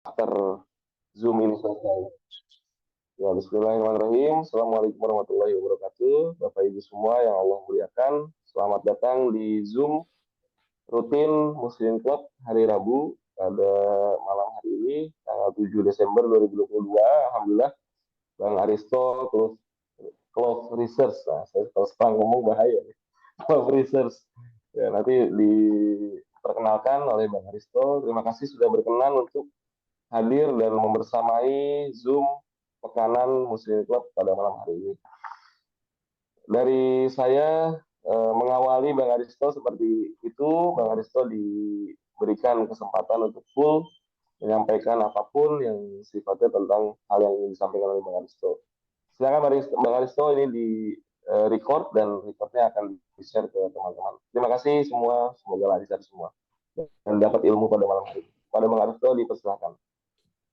after Zoom ini selesai. Ya, bismillahirrahmanirrahim. Assalamualaikum warahmatullahi wabarakatuh. Bapak Ibu semua yang Allah muliakan, selamat datang di Zoom rutin Muslim Club hari Rabu pada malam hari ini, tanggal 7 Desember 2022. Alhamdulillah, Bang Aristo terus Clove Research. Nah, saya kalau sekarang ngomong bahaya. Clove Research. Ya, nanti diperkenalkan oleh Bang Aristo. Terima kasih sudah berkenan untuk hadir dan membersamai Zoom Pekanan Muslim Club pada malam hari ini. Dari saya mengawali Bang Aristo seperti itu, Bang Aristo diberikan kesempatan untuk full menyampaikan apapun yang sifatnya tentang hal yang ingin disampaikan oleh Bang Aristo. Silakan Bang Aristo, ini di record dan recordnya akan di-share ke teman-teman. Terima kasih semua, semoga lancar semua dan dapat ilmu pada malam hari ini. Pada Bang Aristo dipersilakan.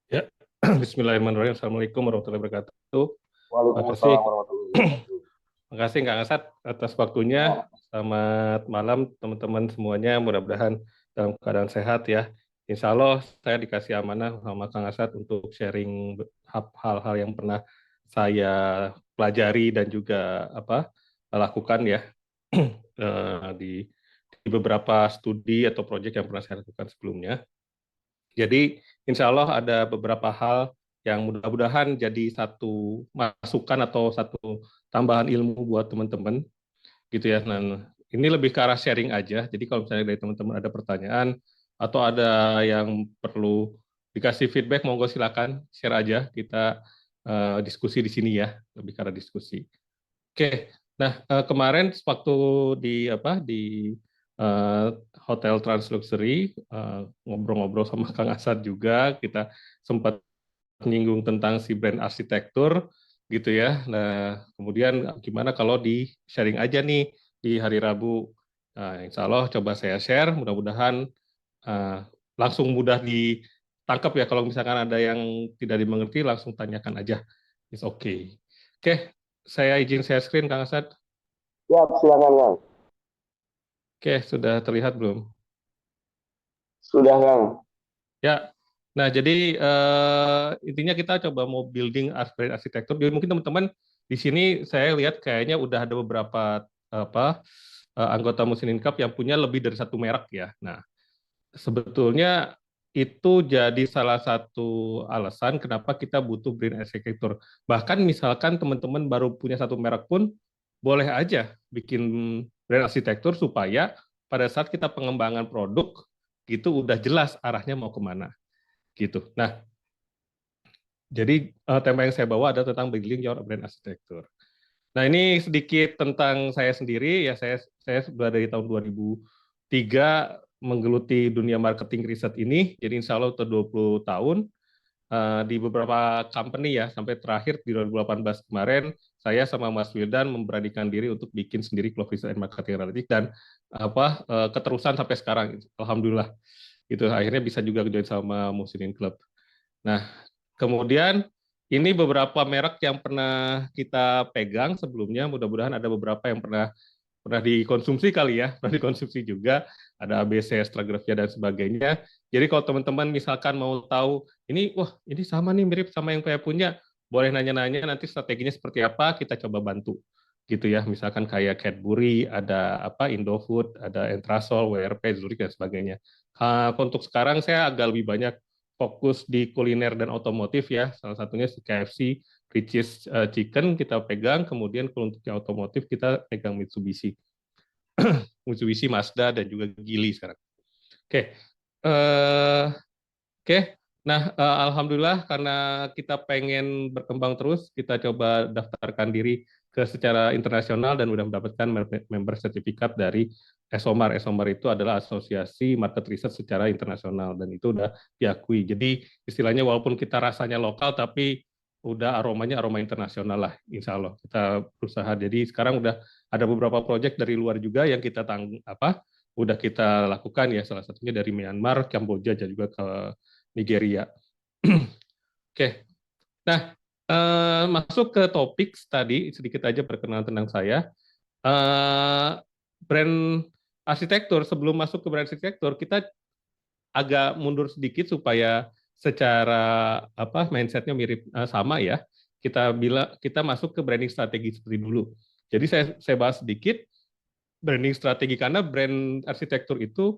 Ya, Bismillahirrahmanirrahim. Assalamualaikum warahmatullahi wabarakatuh. Waalaikumsalam warahmatullahi wabarakatuh. Terima kasih Kang Asad atas waktunya. Selamat malam teman-teman semuanya. Mudah-mudahan dalam keadaan sehat ya. Insya Allah saya dikasih amanah sama Kang Asad untuk sharing hal-hal yang pernah saya pelajari dan juga lakukan ya di beberapa studi atau proyek yang pernah saya lakukan sebelumnya. Jadi insya Allah ada beberapa hal yang mudah-mudahan jadi satu masukan atau satu tambahan ilmu buat teman-teman gitu ya. Nah, ini lebih ke arah sharing aja. Jadi kalau misalnya dari teman-teman ada pertanyaan atau ada yang perlu dikasih feedback, monggo silakan share aja. Kita diskusi di sini ya, lebih ke arah diskusi. Oke. Nah, kemarin waktu di Hotel Trans Luxury ngobrol-ngobrol sama Kang Asad juga, kita sempat menyinggung tentang si brand arsitektur gitu ya. Nah, kemudian gimana kalau di sharing aja nih di hari Rabu. Nah, insya Allah coba saya share, mudah-mudahan langsung mudah ditangkap ya. Kalau misalkan ada yang tidak dimengerti, langsung tanyakan aja. It's okay. Oke, saya izin share screen, Kang Asad. Ya, silakan Kang. Oke, sudah terlihat belum? Sudah Kang. Ya, nah jadi intinya kita coba mau building arsitektur. Jadi mungkin teman-teman di sini saya lihat kayaknya udah ada beberapa anggota Muslim Cup yang punya lebih dari satu merek ya. Nah, sebetulnya itu jadi salah satu alasan kenapa kita butuh brand arsitektur. Bahkan misalkan teman-teman baru punya satu merek pun boleh aja bikin brand arsitektur supaya pada saat kita pengembangan produk gitu udah jelas arahnya mau kemana gitu. Nah, jadi tema yang saya bawa adalah tentang building your brand arsitektur. Nah, ini sedikit tentang saya sendiri ya. Saya sudah dari tahun 2003 menggeluti dunia marketing riset ini. Jadi insya Allah sudah 20 tahun di beberapa company ya, sampai terakhir di 2018 kemarin saya sama Mas Wildan memberanikan diri untuk bikin sendiri Clove Research and Marketing Analytics dan keterusan sampai sekarang. Alhamdulillah. Itu akhirnya bisa juga join sama Muslimin Club. Nah, kemudian ini beberapa merek yang pernah kita pegang sebelumnya, mudah-mudahan ada beberapa yang pernah dikonsumsi kali ya, pernah dikonsumsi juga, ada ABC, Astragrafia, dan sebagainya. Jadi kalau teman-teman misalkan mau tahu, wah ini sama nih, mirip sama yang saya punya, boleh nanya-nanya nanti strateginya seperti apa, kita coba bantu. Gitu ya, misalkan kayak Cadbury, ada Indofood, ada Entrasol, WRP, Zurich, dan sebagainya. Untuk sekarang saya agak lebih banyak fokus di kuliner dan otomotif ya, salah satunya si KFC, Richeese Chicken kita pegang, kemudian kalau untuk yang otomotif kita pegang Mitsubishi, Mazda dan juga Geely sekarang. Oke, oke. Nah, alhamdulillah karena kita pengen berkembang terus, kita coba daftarkan diri ke secara internasional dan sudah mendapatkan member sertifikat dari ESOMAR. ESOMAR itu adalah Asosiasi Market Research secara internasional dan itu udah diakui. Jadi istilahnya walaupun kita rasanya lokal tapi udah aromanya aroma internasional lah, insya Allah kita berusaha. Jadi sekarang udah ada beberapa proyek dari luar juga yang kita udah kita lakukan ya, salah satunya dari Myanmar, Kamboja dan juga ke Nigeria. Oke, nah masuk ke topik tadi sedikit aja perkenalan tentang saya. Brand arsitektur, sebelum masuk ke brand arsitektur kita agak mundur sedikit supaya secara apa mindsetnya mirip sama ya. Kita masuk ke branding strategi seperti dulu. Jadi saya bahas sedikit branding strategi karena brand arsitektur itu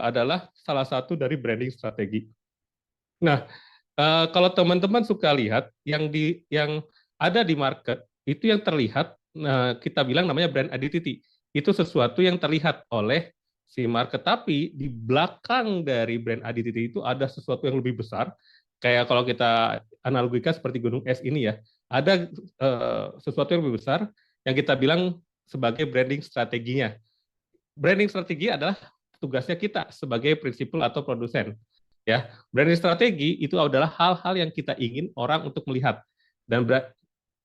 adalah salah satu dari branding strategi. Nah, kalau teman-teman suka lihat yang ada di market itu yang terlihat kita bilang namanya brand identity. Itu sesuatu yang terlihat oleh si market, tapi di belakang dari brand identity itu ada sesuatu yang lebih besar. Kayak kalau kita analogikan seperti gunung es ini ya, ada sesuatu yang lebih besar yang kita bilang sebagai branding strateginya. Branding strategi adalah tugasnya kita sebagai prinsipal atau produsen. Ya, branding strategi itu adalah hal-hal yang kita ingin orang untuk melihat dan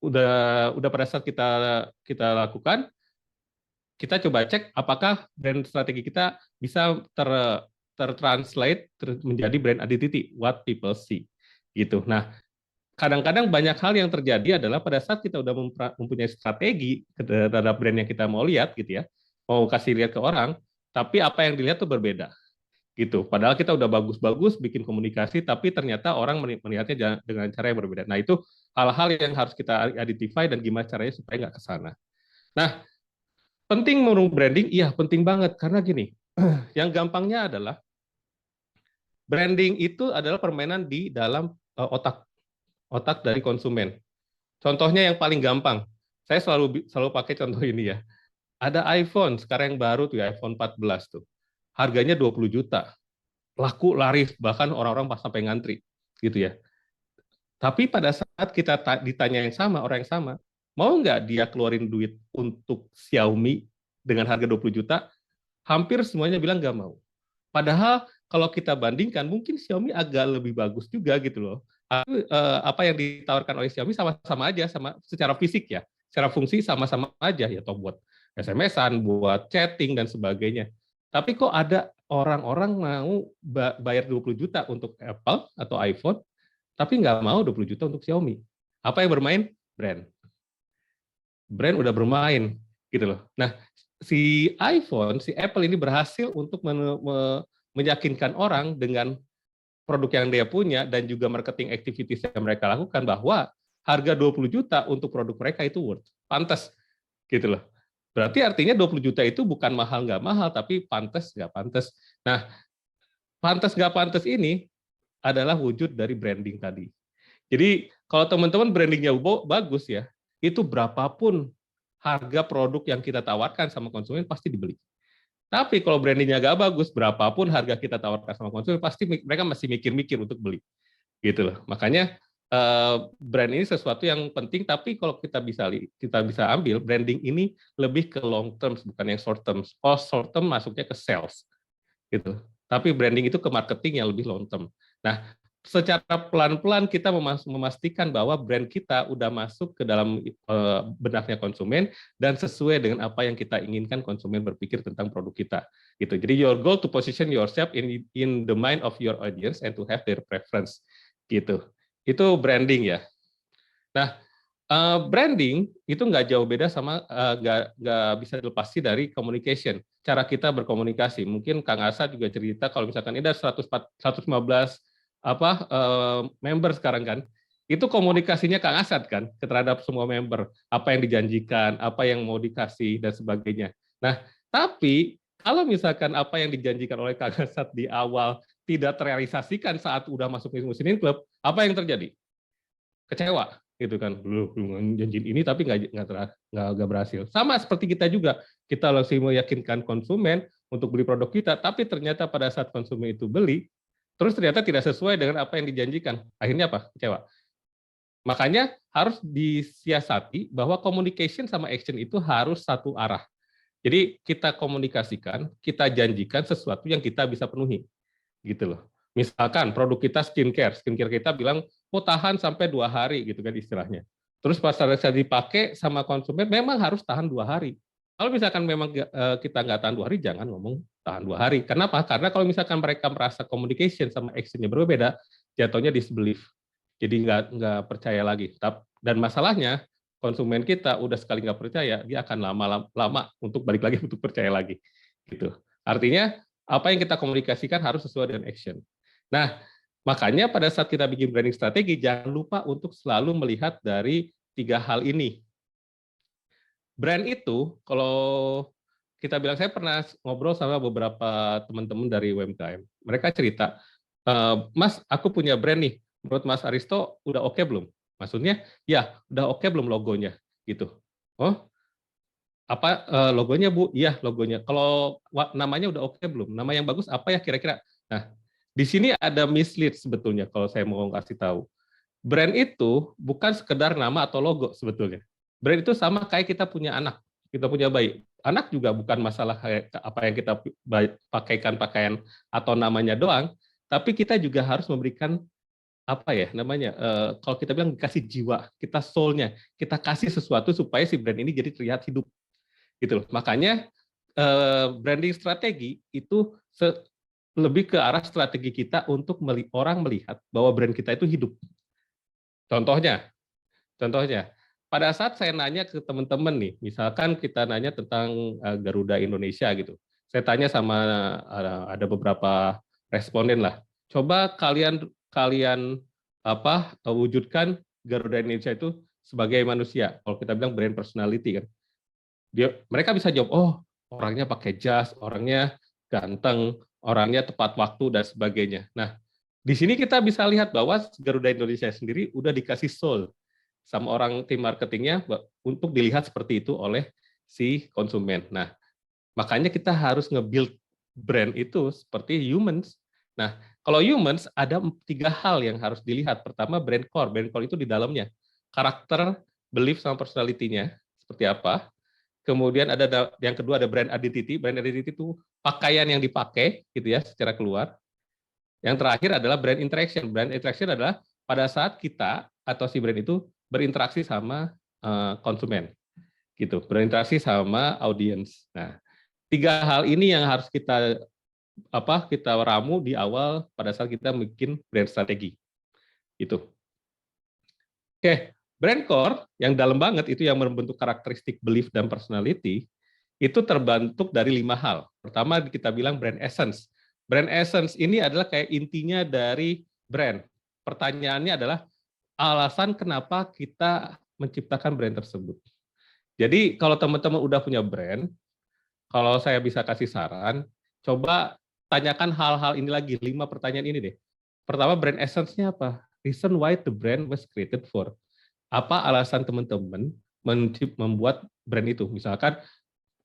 udah pada saat kita lakukan, kita coba cek apakah brand strategi kita bisa tertranslate menjadi brand identity, what people see gitu. Nah, kadang-kadang banyak hal yang terjadi adalah pada saat kita udah mempunyai strategi terhadap brand yang kita mau lihat gitu ya, mau kasih lihat ke orang, tapi apa yang dilihat tuh berbeda gitu. Padahal kita udah bagus-bagus bikin komunikasi, tapi ternyata orang melihatnya dengan cara yang berbeda. Nah, itu hal-hal yang harus kita identify dan gimana caranya supaya nggak ke sana. Nah, penting menurut branding, iya penting banget karena gini, yang gampangnya adalah branding itu adalah permainan di dalam otak dari konsumen. Contohnya yang paling gampang, saya selalu pakai contoh ini ya. Ada iPhone sekarang yang baru tuh ya, iPhone 14 tuh. Harganya 20 juta. Laku laris, bahkan orang-orang pas sampai ngantri gitu ya. Tapi pada saat kita ditanya yang sama, orang yang sama, mau nggak dia keluarin duit untuk Xiaomi dengan harga 20 juta? Hampir semuanya bilang nggak mau. Padahal kalau kita bandingkan, mungkin Xiaomi agak lebih bagus juga gitu loh. Apa yang ditawarkan oleh Xiaomi sama-sama aja, sama secara fisik ya, secara fungsi sama-sama aja ya, toh buat SMS-an, buat chatting dan sebagainya. Tapi kok ada orang-orang mau bayar 20 juta untuk Apple atau iPhone, tapi nggak mau 20 juta untuk Xiaomi. Apa yang bermain? Brand. Brand udah bermain gitu loh. Nah, si iPhone, si Apple ini berhasil untuk meyakinkan orang dengan produk yang dia punya dan juga marketing activities yang mereka lakukan bahwa harga 20 juta untuk produk mereka itu worth, pantas gitu loh. Berarti artinya 20 juta itu bukan mahal nggak mahal, tapi pantas nggak pantas. Nah, pantas nggak pantas ini adalah wujud dari branding tadi. Jadi kalau teman-teman brandingnya bagus ya, itu berapapun harga produk yang kita tawarkan sama konsumen pasti dibeli. Tapi kalau brandingnya nggak bagus, berapapun harga kita tawarkan sama konsumen, pasti mereka masih mikir-mikir untuk beli. Gitu loh. Makanya brand ini sesuatu yang penting, tapi kalau kita bisa ambil branding ini lebih ke long term, bukan yang short term. Oh, short term masuknya ke sales, gitu. Tapi branding itu ke marketing yang lebih long term. Nah, secara pelan-pelan kita memastikan bahwa brand kita udah masuk ke dalam benaknya konsumen dan sesuai dengan apa yang kita inginkan konsumen berpikir tentang produk kita. Gitu. Jadi your goal to position yourself in the mind of your audience and to have their preference. Gitu. Itu branding ya. Nah, branding itu nggak jauh beda sama nggak bisa dilepasi dari communication. Cara kita berkomunikasi. Mungkin Kang Asa juga cerita kalau misalkan ini ada 115 member sekarang kan. Itu komunikasinya Kang Asad kan terhadap semua member, apa yang dijanjikan, apa yang mau dikasih dan sebagainya. Nah, tapi kalau misalkan apa yang dijanjikan oleh Kang Asad di awal tidak terrealisasikan saat udah masuk ke Muslimin Club, apa yang terjadi? Kecewa gitu kan, belum janjiin ini tapi nggak berhasil. Sama seperti kita juga, kita langsung meyakinkan konsumen untuk beli produk kita, tapi ternyata pada saat konsumen itu beli, terus ternyata tidak sesuai dengan apa yang dijanjikan. Akhirnya apa? Kecewa. Makanya harus disiasati bahwa communication sama action itu harus satu arah. Jadi kita komunikasikan, kita janjikan sesuatu yang kita bisa penuhi, gitu loh. Misalkan produk kita skincare kita bilang mau tahan sampai 2 hari gitu kan istilahnya. Terus pas saat dipakai sama konsumen memang harus tahan 2 hari. Kalau misalkan memang kita nggak tahan 2 hari, jangan ngomong tahan 2 hari. Kenapa? Karena kalau misalkan mereka merasa communication sama actionnya berbeda, jatuhnya disbelief. Jadi nggak percaya lagi. Dan masalahnya konsumen kita udah sekali nggak percaya, dia akan lama-lama untuk balik lagi untuk percaya lagi. Gitu. Artinya apa yang kita komunikasikan harus sesuai dengan action. Nah, Makanya pada saat kita bikin branding strategi, jangan lupa untuk selalu melihat dari 3 hal ini. Brand itu, kalau kita bilang, saya pernah ngobrol sama beberapa teman-teman dari UMKM. Mereka cerita, Mas, aku punya brand nih. Menurut Mas Aristo, udah oke belum? Maksudnya, ya, udah oke belum logonya? Gitu. Oh, apa logonya, Bu? Iya, logonya. Kalau namanya udah oke belum? Nama yang bagus apa ya kira-kira? Nah, di sini ada mislead sebetulnya kalau saya mau kasih tahu. Brand itu bukan sekedar nama atau logo sebetulnya. Brand itu sama kayak kita punya anak, kita punya bayi. Anak juga bukan masalah kayak apa yang kita pakaikan pakaian atau namanya doang, tapi kita juga harus memberikan apa ya namanya, kalau kita bilang dikasih jiwa, kita soul-nya, kita kasih sesuatu supaya si brand ini jadi terlihat hidup gitu loh. Makanya branding strategi itu lebih ke arah strategi kita untuk orang melihat bahwa brand kita itu hidup. Contohnya, pada saat saya nanya ke teman-teman nih, misalkan kita nanya tentang Garuda Indonesia gitu, saya tanya sama ada beberapa responden lah, coba kalian kalian wujudkan Garuda Indonesia itu sebagai manusia. Kalau kita bilang brand personality kan, mereka bisa jawab, oh orangnya pakai jas, orangnya ganteng, orangnya tepat waktu dan sebagainya. Nah, di sini kita bisa lihat bahwa Garuda Indonesia sendiri udah dikasih soul sama orang tim marketingnya untuk dilihat seperti itu oleh si konsumen. Nah, makanya kita harus nge-build brand itu seperti humans. Nah, kalau humans ada 3 hal yang harus dilihat. Pertama, brand core. Brand core itu di dalamnya. Karakter, belief, sama personality-nya seperti apa. Kemudian ada yang kedua ada brand identity. Brand identity itu pakaian yang dipakai gitu ya secara keluar. Yang terakhir adalah brand interaction. Brand interaction adalah pada saat kita atau si brand itu berinteraksi sama konsumen, gitu. Berinteraksi sama audiens. Nah, 3 hal ini yang harus kita ramu di awal pada saat kita bikin brand strategi. Itu. Oke, brand core yang dalam banget itu yang membentuk karakteristik belief dan personality itu terbentuk dari 5 hal. Pertama kita bilang brand essence. Brand essence ini adalah kayak intinya dari brand. Pertanyaannya adalah alasan kenapa kita menciptakan brand tersebut. Jadi kalau teman-teman udah punya brand, kalau saya bisa kasih saran, coba tanyakan hal-hal ini lagi, 5 pertanyaan ini deh. Pertama, brand essence-nya apa? Reason why the brand was created for. Apa alasan teman-teman membuat brand itu? Misalkan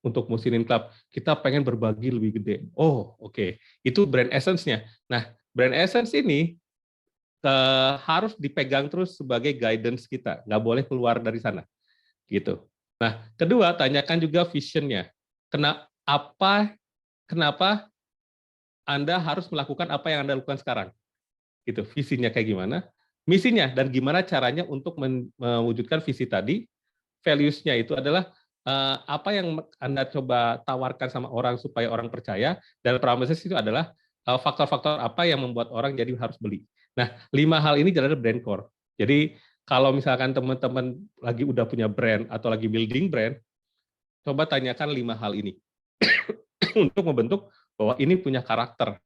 untuk Muslimin Club, kita pengen berbagi lebih gede. Oh, oke. Itu brand essence-nya. Nah, brand essence ini harus dipegang terus sebagai guidance kita. Nggak boleh keluar dari sana. Gitu. Nah, kedua, tanyakan juga vision-nya. Kenapa Anda harus melakukan apa yang Anda lakukan sekarang? Gitu. Visinya kayak gimana? Misinya dan gimana caranya untuk mewujudkan visi tadi. Values-nya itu adalah apa yang Anda coba tawarkan sama orang supaya orang percaya, dan promises itu adalah faktor-faktor apa yang membuat orang jadi harus beli. Nah, 5 hal ini adalah brand core. Jadi kalau misalkan teman-teman lagi udah punya brand atau lagi building brand, coba tanyakan 5 hal ini untuk membentuk bahwa ini punya karakter,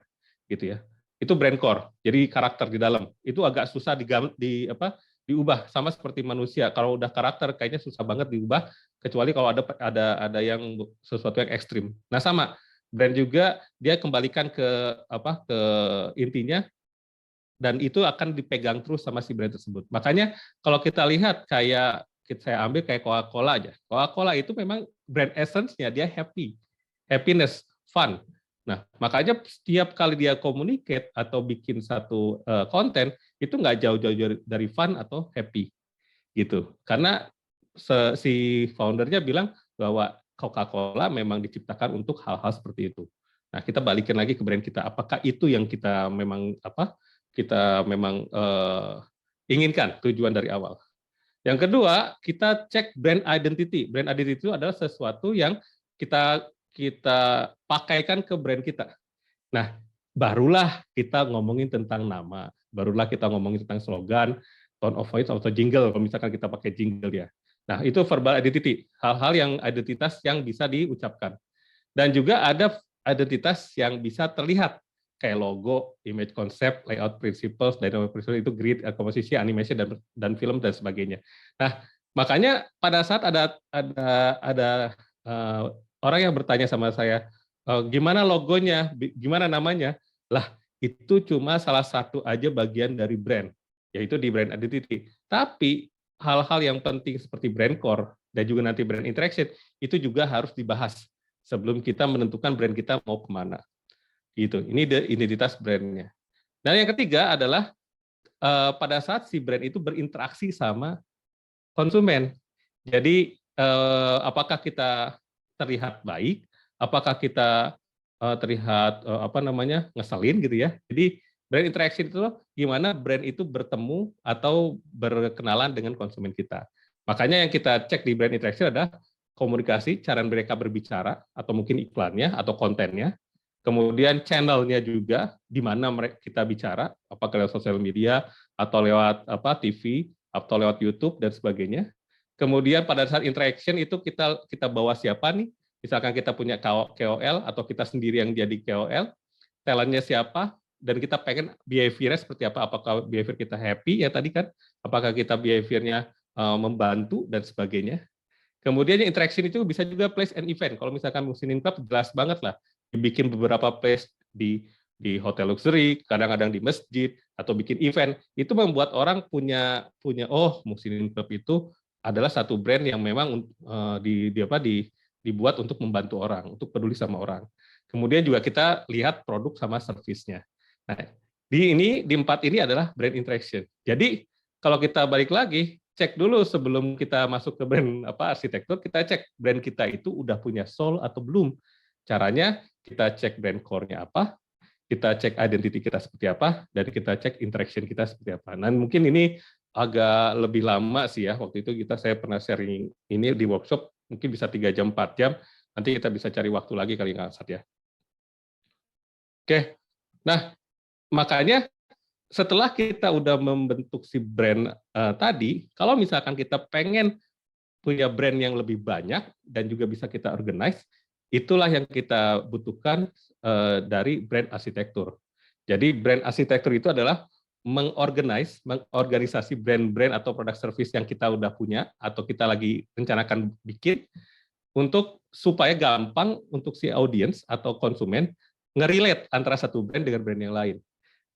gitu ya. Itu brand core. Jadi karakter di dalam itu agak susah diubah, sama seperti manusia. Kalau udah karakter kayaknya susah banget diubah, kecuali kalau ada yang sesuatu yang ekstrim. Nah, sama brand juga dia kembalikan ke intinya, dan itu akan dipegang terus sama si brand tersebut. Makanya kalau kita lihat kayak saya ambil kayak Coca-Cola aja. Coca-Cola itu memang brand essence-nya dia happiness, fun. Nah, makanya setiap kali dia communicate atau bikin satu konten, itu nggak jauh-jauh dari fun atau happy. Gitu. Karena si foundernya bilang bahwa Coca-Cola memang diciptakan untuk hal-hal seperti itu. Nah, kita balikin lagi ke brand kita. Apakah itu yang kita memang inginkan tujuan dari awal? Yang kedua, kita cek brand identity. Brand identity itu adalah sesuatu yang kita pakaikan ke brand kita. Nah, barulah kita ngomongin tentang nama, barulah kita ngomongin tentang slogan, tone of voice atau jingle, kalau misalkan kita pakai jingle ya. Nah, itu verbal identity, hal-hal yang identitas yang bisa diucapkan. Dan juga ada identitas yang bisa terlihat. kayak logo, image concept, layout principles, dynamic principles itu grid, komposisi, animation dan film dan sebagainya. Nah, makanya pada saat ada orang yang bertanya sama saya, gimana logonya, gimana namanya? Lah, itu cuma salah satu aja bagian dari brand, yaitu di brand identity. Tapi hal-hal yang penting seperti brand core dan juga nanti brand interaction itu juga harus dibahas sebelum kita menentukan brand kita mau kemana. Gitu. Ini identitas brandnya. Dan yang ketiga adalah pada saat si brand itu berinteraksi sama konsumen. Jadi apakah kita terlihat baik, apakah kita terlihat ngeselin gitu ya. Jadi brand interaction itu gimana brand itu bertemu atau berkenalan dengan konsumen kita. Makanya yang kita cek di brand interaction adalah komunikasi, cara mereka berbicara atau mungkin iklannya atau kontennya. Kemudian channelnya juga di mana kita bicara, apakah lewat sosial media atau lewat TV atau lewat YouTube dan sebagainya. Kemudian pada saat interaction itu kita bawa siapa nih? Misalkan kita punya KOL atau kita sendiri yang jadi KOL, talentnya siapa, dan kita pengen behavior-nya seperti apa? Apakah behavior kita happy ya tadi kan? Apakah kita behavior-nya membantu dan sebagainya? Kemudian yang interaction itu bisa juga place and event. Kalau misalkan Muslim Club jelas banget lah, dibikin beberapa place di hotel luxury, kadang-kadang di masjid atau bikin event, itu membuat orang punya oh Muslim Club itu adalah satu brand yang memang dibuat untuk membantu orang, untuk peduli sama orang. Kemudian juga kita lihat produk sama servisnya. Nah, di 4 ini adalah brand interaction. Jadi kalau kita balik lagi, cek dulu sebelum kita masuk ke brand arsitektur, kita cek brand kita itu udah punya soul atau belum. Caranya kita cek brand core-nya apa, kita cek identity kita seperti apa, dan kita cek interaction kita seperti apa. Nah, mungkin ini agak lebih lama sih ya. Waktu itu saya pernah sharing ini di workshop, mungkin bisa 3 jam, 4 jam. Nanti kita bisa cari waktu lagi kali nggak Sat ya. Oke, nah makanya setelah kita udah membentuk si brand tadi, kalau misalkan kita pengen punya brand yang lebih banyak dan juga bisa kita organize, itulah yang kita butuhkan dari brand arsitektur. Jadi brand arsitektur itu adalah mengorganisasi brand-brand atau produk service yang kita udah punya atau kita lagi rencanakan bikin untuk supaya gampang untuk si audiens atau konsumen nge-relate antara satu brand dengan brand yang lain.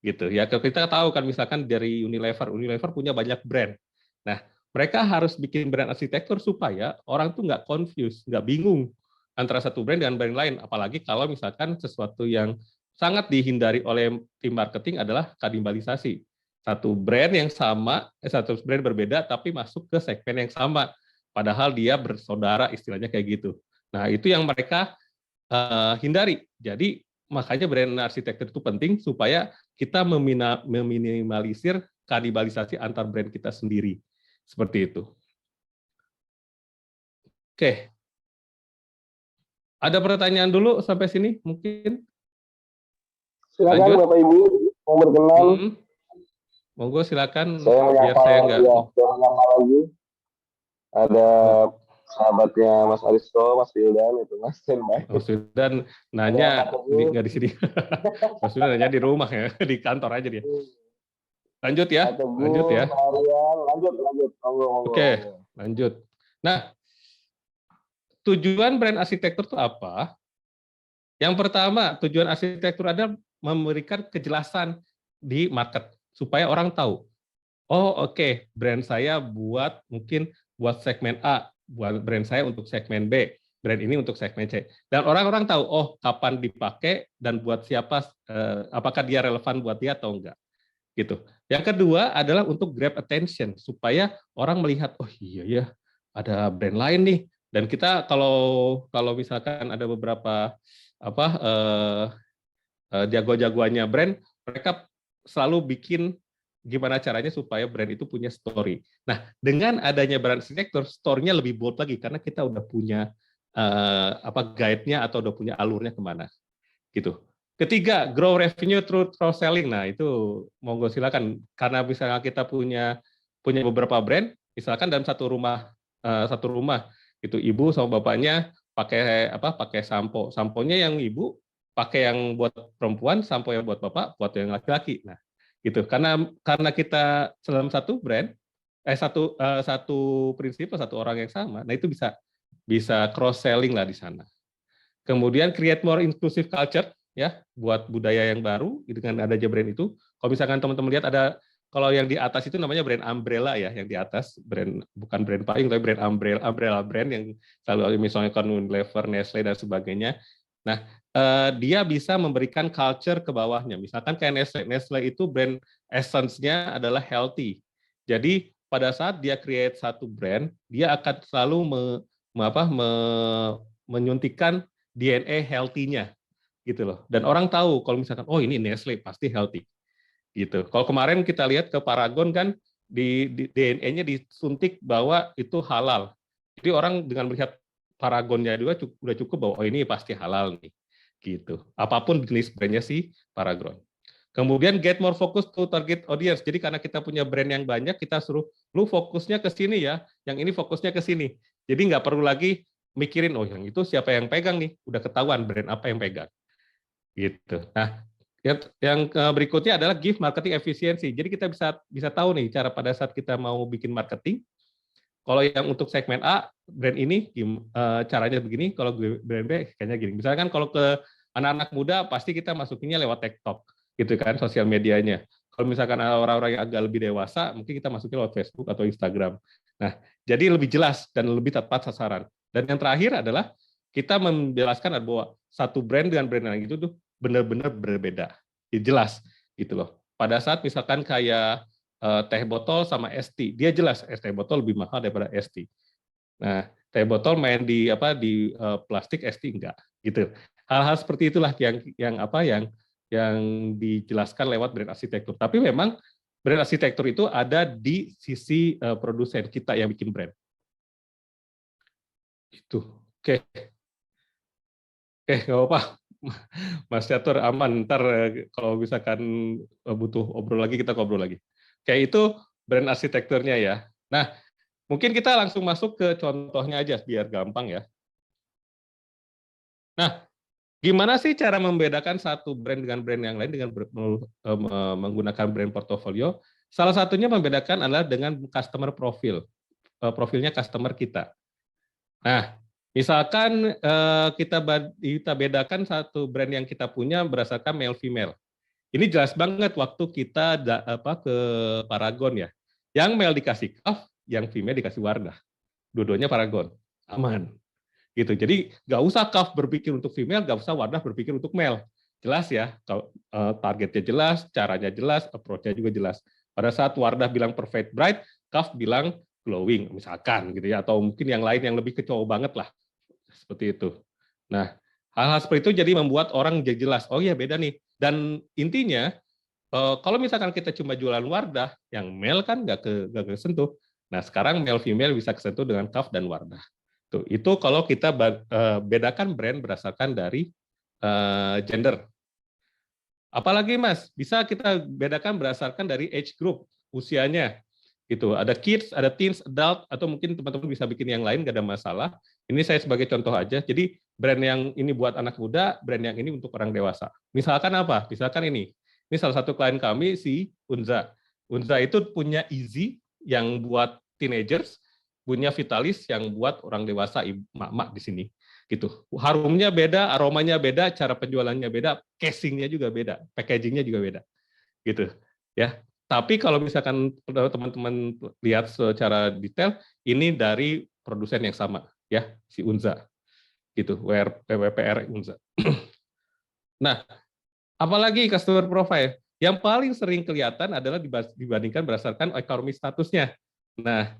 Gitu ya, kita tahu kan misalkan dari Unilever punya banyak brand. Nah, mereka harus bikin brand arsitektur supaya orang tuh nggak confused, nggak bingung antara satu brand dengan brand lain. Apalagi kalau misalkan sesuatu yang sangat dihindari oleh tim marketing adalah kanibalisasi. Satu brand yang sama, satu brand berbeda tapi masuk ke segmen yang sama. Padahal dia bersaudara istilahnya kayak gitu. Nah, itu yang mereka hindari. Jadi makanya brand arsitektur itu penting supaya kita meminimalisir kanibalisasi antar brand kita sendiri. Seperti itu. Oke. Ada pertanyaan dulu sampai sini mungkin? Silakan lanjut. Bapak Ibu mau berkenan. Monggo silakan. Saya menyapa lagi. Ada sahabatnya Mas Aristo, Mas Wildan itu Mas standby. Mas Wildan nanya nggak di sini. Mas Wildan nanya di rumah ya, di kantor aja dia. Lanjut ya, lanjut ya. Lanjut. Oke, lanjut. Nah, tujuan brand arsitektur itu apa? Yang pertama, tujuan arsitektur adalah memberikan kejelasan di market supaya orang tahu. Oh, oke, brand saya mungkin buat segmen A, buat brand saya untuk segmen B, brand ini untuk segmen C. Dan orang-orang tahu, oh kapan dipakai dan buat siapa, apakah dia relevan buat dia atau enggak. Gitu. Yang kedua adalah untuk grab attention, supaya orang melihat, oh iya ya, ada brand lain nih. Dan kita kalau misalkan ada beberapa jago-jagoannya brand, mereka selalu bikin gimana caranya supaya brand itu punya story. Nah, dengan adanya brand arsitektur, story-nya lebih bold lagi karena kita udah punya guide-nya atau udah punya alurnya kemana. Gitu. Ketiga, grow revenue through cross-selling. Nah, itu monggo silakan. Karena misalnya kita punya beberapa brand, misalkan dalam satu rumah itu ibu sama bapaknya pakai sampo. Samponya yang ibu pakai yang buat perempuan, sampo yang buat bapak, buat yang laki-laki. Nah, gitu. Karena kita dalam satu brand, satu prinsip, satu orang yang sama. Nah, itu bisa cross selling lah di sana. Kemudian create more inclusive culture ya, buat budaya yang baru dengan adanya brand itu. Kalau misalkan teman-teman lihat ada, kalau yang di atas itu namanya brand umbrella ya, yang di atas brand, bukan brand payung tapi brand umbrella brand yang selalu misalnya Unilever, Nestle dan sebagainya. Nah, dia bisa memberikan culture ke bawahnya. Misalkan kayak Nestle, Nestle itu brand essence-nya adalah healthy. Jadi pada saat dia create satu brand, dia akan selalu menyuntikkan DNA healthy-nya gitu loh. Dan orang tahu kalau misalkan oh ini Nestle pasti healthy gitu. Kalau kemarin kita lihat ke Paragon kan di DNA-nya disuntik bahwa itu halal. Jadi orang dengan melihat Paragonnya juga udah cukup bahwa oh ini pasti halal nih gitu. Apapun jenis brandnya si Paragon. Kemudian get more focus to target audience. Jadi karena kita punya brand yang banyak, kita suruh lu fokusnya ke sini ya, yang ini fokusnya ke sini. Jadi nggak perlu lagi mikirin oh yang itu siapa yang pegang nih, udah ketahuan brand apa yang pegang. Gitu. Nah, yang berikutnya adalah give marketing efisiensi. Jadi kita bisa tahu nih cara pada saat kita mau bikin marketing. Kalau yang untuk segmen A, brand ini caranya begini, kalau brand B kayaknya gini. Misalkan kalau ke anak-anak muda pasti kita masukinnya lewat TikTok gitu kan, sosial medianya. Kalau misalkan orang-orang yang agak lebih dewasa, mungkin kita masukin lewat Facebook atau Instagram. Nah, jadi lebih jelas dan lebih tepat sasaran. Dan yang terakhir adalah kita menjelaskan bahwa satu brand dengan brand lain itu tuh benar-benar berbeda. Jelas gitu loh. Pada saat misalkan kayak teh botol sama es tea, dia jelas es teh botol lebih mahal daripada es tea. Nah, teh botol main di plastik, es tea enggak gitu. Hal-hal seperti itulah yang dijelaskan lewat brand arsitektur. Tapi memang brand arsitektur itu ada di sisi produsen kita yang bikin brand. Itu. Oke. Nggak apa-apa. Mas Catur aman. Ntar kalau misalkan butuh obrol lagi, kita ngobrol lagi. Kayak itu brand arsitekturnya ya. Nah, mungkin kita langsung masuk ke contohnya aja biar gampang ya. Nah, gimana sih cara membedakan satu brand dengan brand yang lain dengan menggunakan brand portofolio? Salah satunya membedakan adalah dengan customer profil, profilnya customer kita. Nah, misalkan kita bedakan satu brand yang kita punya berdasarkan male female. Ini jelas banget waktu kita ke Paragon ya. Yang male dikasih Kaf, yang female dikasih Wardah. Dua-duanya Paragon. Aman. Gitu. Jadi nggak usah Kaf berpikir untuk female, nggak usah Wardah berpikir untuk male. Jelas ya, targetnya jelas, caranya jelas, approach-nya juga jelas. Pada saat Wardah bilang perfect bright, Kaf bilang glowing misalkan gitu ya, atau mungkin yang lain yang lebih ke cowok banget lah. Seperti itu. Nah, hal-hal seperti itu jadi membuat orang jadi jelas, oh iya beda nih. Dan intinya, kalau misalkan kita cuma jualan Wardah, yang male kan nggak kesentuh. Nah, sekarang male female bisa kesentuh dengan Kaf dan Wardah. Tuh, itu kalau kita bedakan brand berdasarkan dari gender. Apalagi Mas, bisa kita bedakan berdasarkan dari age group, usianya. Gitu. Ada kids, ada teens, adult, atau mungkin teman-teman bisa bikin yang lain, nggak ada masalah. Ini saya sebagai contoh aja. Jadi brand yang ini buat anak muda, brand yang ini untuk orang dewasa. Misalkan apa? Misalkan ini salah satu klien kami, si Unza. Unza itu punya Easy yang buat teenagers, punya Vitalis yang buat orang dewasa, mak-mak di sini. Gitu. Harumnya beda, aromanya beda, cara penjualannya beda, casingnya juga beda, packagingnya juga beda. Gitu. Ya. Tapi kalau misalkan teman-teman lihat secara detail, ini dari produsen yang sama, ya, si Unza, gitu, WPR Unza. Nah, apalagi customer profile yang paling sering kelihatan adalah dibandingkan berdasarkan ekonomi statusnya. Nah,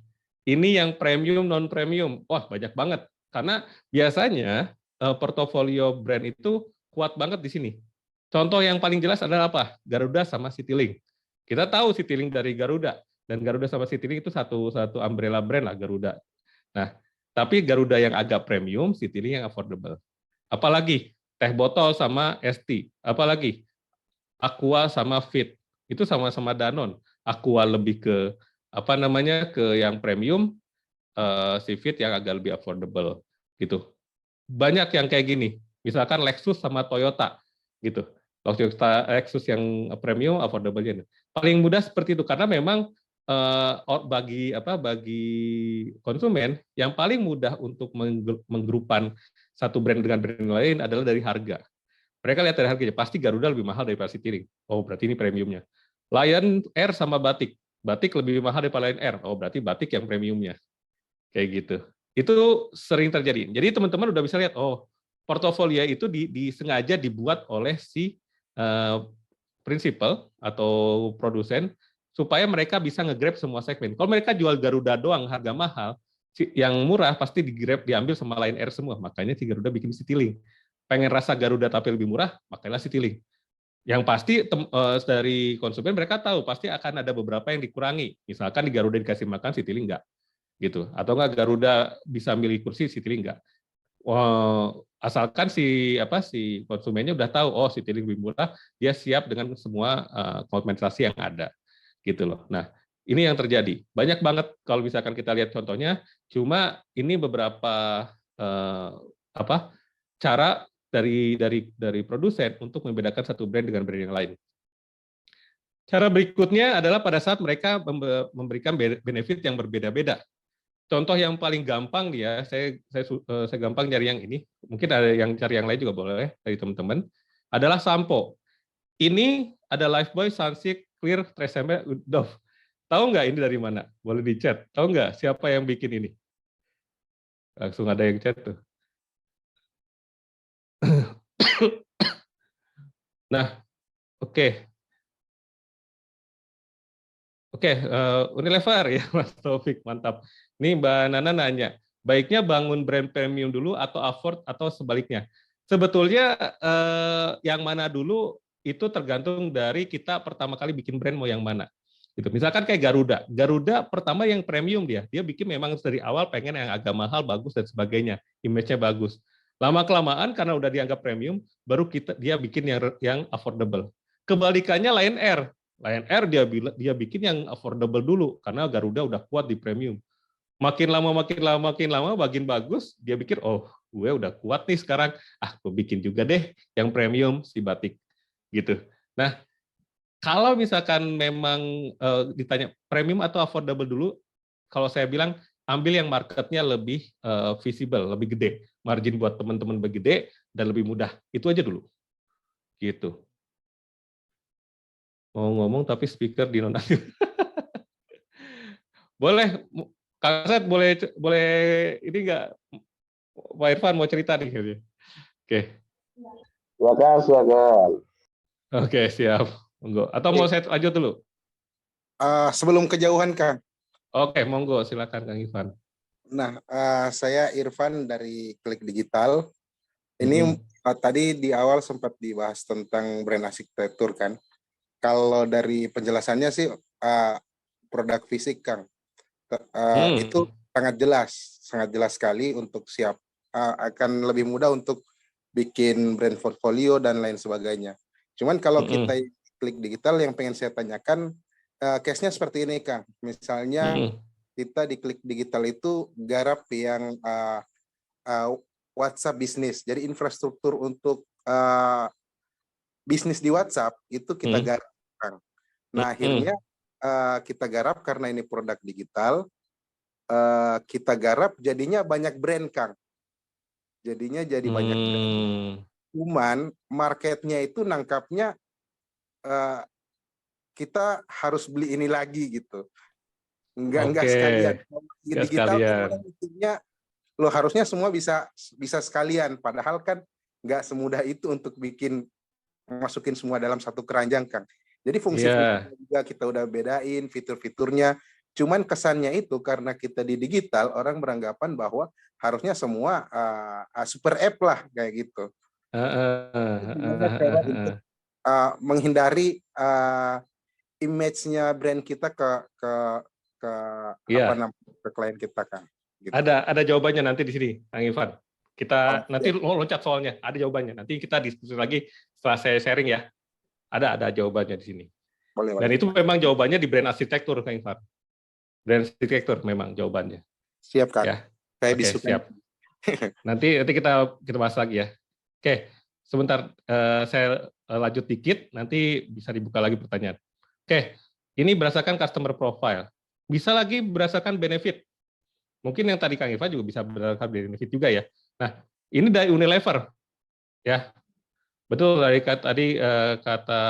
ini yang premium non premium, wah banyak banget, karena biasanya portofolio brand itu kuat banget di sini. Contoh yang paling jelas adalah apa? Garuda sama Citylink. Kita tahu Citylink dari Garuda, dan Garuda sama Citylink itu satu umbrella brand lah Garuda. Nah, tapi Garuda yang agak premium, Citylink yang affordable. Apalagi teh botol sama ST, apalagi Aqua sama Fit, itu sama-sama Danone. Aqua lebih ke ke yang premium, si Fit yang agak lebih affordable gitu. Banyak yang kayak gini. Misalkan Lexus sama Toyota. gitu. Lexus yang premium, affordable-nya. Paling mudah seperti itu karena memang bagi konsumen yang paling mudah untuk menggrupan satu brand dengan brand lain adalah dari harga. Mereka lihat dari harganya, pasti Garuda lebih mahal daripada Citylink. Oh, berarti ini premiumnya. Lion Air sama Batik. Batik lebih mahal daripada Lion Air. Oh, berarti Batik yang premiumnya. Kayak gitu. Itu sering terjadi. Jadi teman-teman udah bisa lihat, oh, portofolio itu disengaja dibuat oleh si principal atau produsen supaya mereka bisa nge-grab semua segmen. Kalau mereka jual Garuda doang harga mahal, yang murah pasti di-grab diambil sama Lion Air semua. Makanya si Garuda bikin Citylink. Pengen rasa Garuda tapi lebih murah, makanya Citylink. Yang pasti dari konsumen mereka tahu pasti akan ada beberapa yang dikurangi. Misalkan di Garuda dikasih makan, Citylink enggak. Gitu. Atau enggak Garuda bisa milih kursi, Citylink enggak. Asalkan si konsumennya udah tahu, oh Citylink lebih murah, dia siap dengan semua kompensasi yang ada. Gitu loh. Nah, ini yang terjadi. Banyak banget kalau misalkan kita lihat contohnya, cuma ini beberapa cara dari produsen untuk membedakan satu brand dengan brand yang lain. Cara berikutnya adalah pada saat mereka memberikan benefit yang berbeda-beda. Contoh yang paling gampang dia, saya gampang cari yang ini. Mungkin ada yang cari yang lain juga boleh dari teman-teman. Adalah sampo. Ini ada Lifebuoy, Sunsilk, Clear, Tresemme, Dove. Tahu nggak ini dari mana? Boleh di chat. Tahu nggak siapa yang bikin ini? Langsung ada yang chat tuh. Nah, oke. Unilever ya, Mas Taufik, mantap. Ini Mbak Nana nanya, baiknya bangun brand premium dulu atau afford atau sebaliknya? Sebetulnya yang mana dulu itu tergantung dari kita pertama kali bikin brand mau yang mana. Gitu. Misalkan kayak Garuda. Garuda pertama yang premium dia bikin memang dari awal pengen yang agak mahal, bagus dan sebagainya, image-nya bagus. Lama kelamaan karena udah dianggap premium, baru dia bikin yang affordable. Kebalikannya Lion Air. Lion Air dia bikin yang affordable dulu karena Garuda udah kuat di premium. Makin lama makin bagus, dia pikir oh gue udah kuat nih sekarang, gue bikin juga deh yang premium si Batik gitu. Nah, kalau misalkan memang ditanya premium atau affordable dulu, kalau saya bilang ambil yang marketnya lebih visible, lebih gede, margin buat teman-teman lebih gede dan lebih mudah. Itu aja dulu. Gitu. Mau ngomong tapi speaker di nonaktif. Boleh, Kak Seth, boleh ini nggak, Pak Irfan mau cerita nih? Oke. Silakan. Oke, siap. Monggo. Atau mau saya lanjut dulu? Sebelum kejauhan, Kang. Oke, monggo, silakan Kang Irfan. Nah, saya Irfan dari Klik Digital. Ini tadi di awal sempat dibahas tentang brand arsitektur, kan. Kalau dari penjelasannya sih produk fisik, Kang. Itu sangat jelas sekali untuk siap. Akan lebih mudah untuk bikin brand portfolio dan lain sebagainya. Cuman kalau kita Klik Digital, yang pengen saya tanyakan, case-nya seperti ini, Kang. Misalnya kita di Klik Digital itu garap yang WhatsApp bisnis. Jadi infrastruktur untuk bisnis di WhatsApp itu kita garap, Kang. Nah, akhirnya kita garap karena ini produk digital, kita garap jadinya banyak brand, Kang. Jadinya jadi banyak brand. Cuman marketnya itu nangkapnya kita harus beli ini lagi gitu. Enggak sekalian. Digital kan intinya lo harusnya semua bisa sekalian, padahal kan nggak semudah itu untuk masukin semua dalam satu keranjang, Kang. Jadi fungsi-fungsinya juga kita udah bedain, fitur-fiturnya. Cuman kesannya itu karena kita di digital, orang beranggapan bahwa harusnya semua super app lah kayak gitu. Gimana cara untuk menghindari image-nya brand kita ke klien kita, Kang. Gitu. Ada jawabannya nanti di sini, Kang Irfan. Kita nanti loncat soalnya, ada jawabannya. Nanti kita diskusi lagi setelah saya sharing ya. Ada jawabannya di sini. Dan itu memang jawabannya di brand arsitektur, Kang Irfan. Brand arsitektur memang jawabannya. Siap, Kang. Ya. Oke, siap. Nanti kita bahas lagi ya. Oke. sebentar, saya lanjut dikit, nanti bisa dibuka lagi pertanyaan. Oke, ini berdasarkan customer profile. Bisa lagi berdasarkan benefit. Mungkin yang tadi Kang Irfan juga bisa berdasarkan benefit juga ya. Nah, ini dari Unilever, ya. Betul dari tadi kata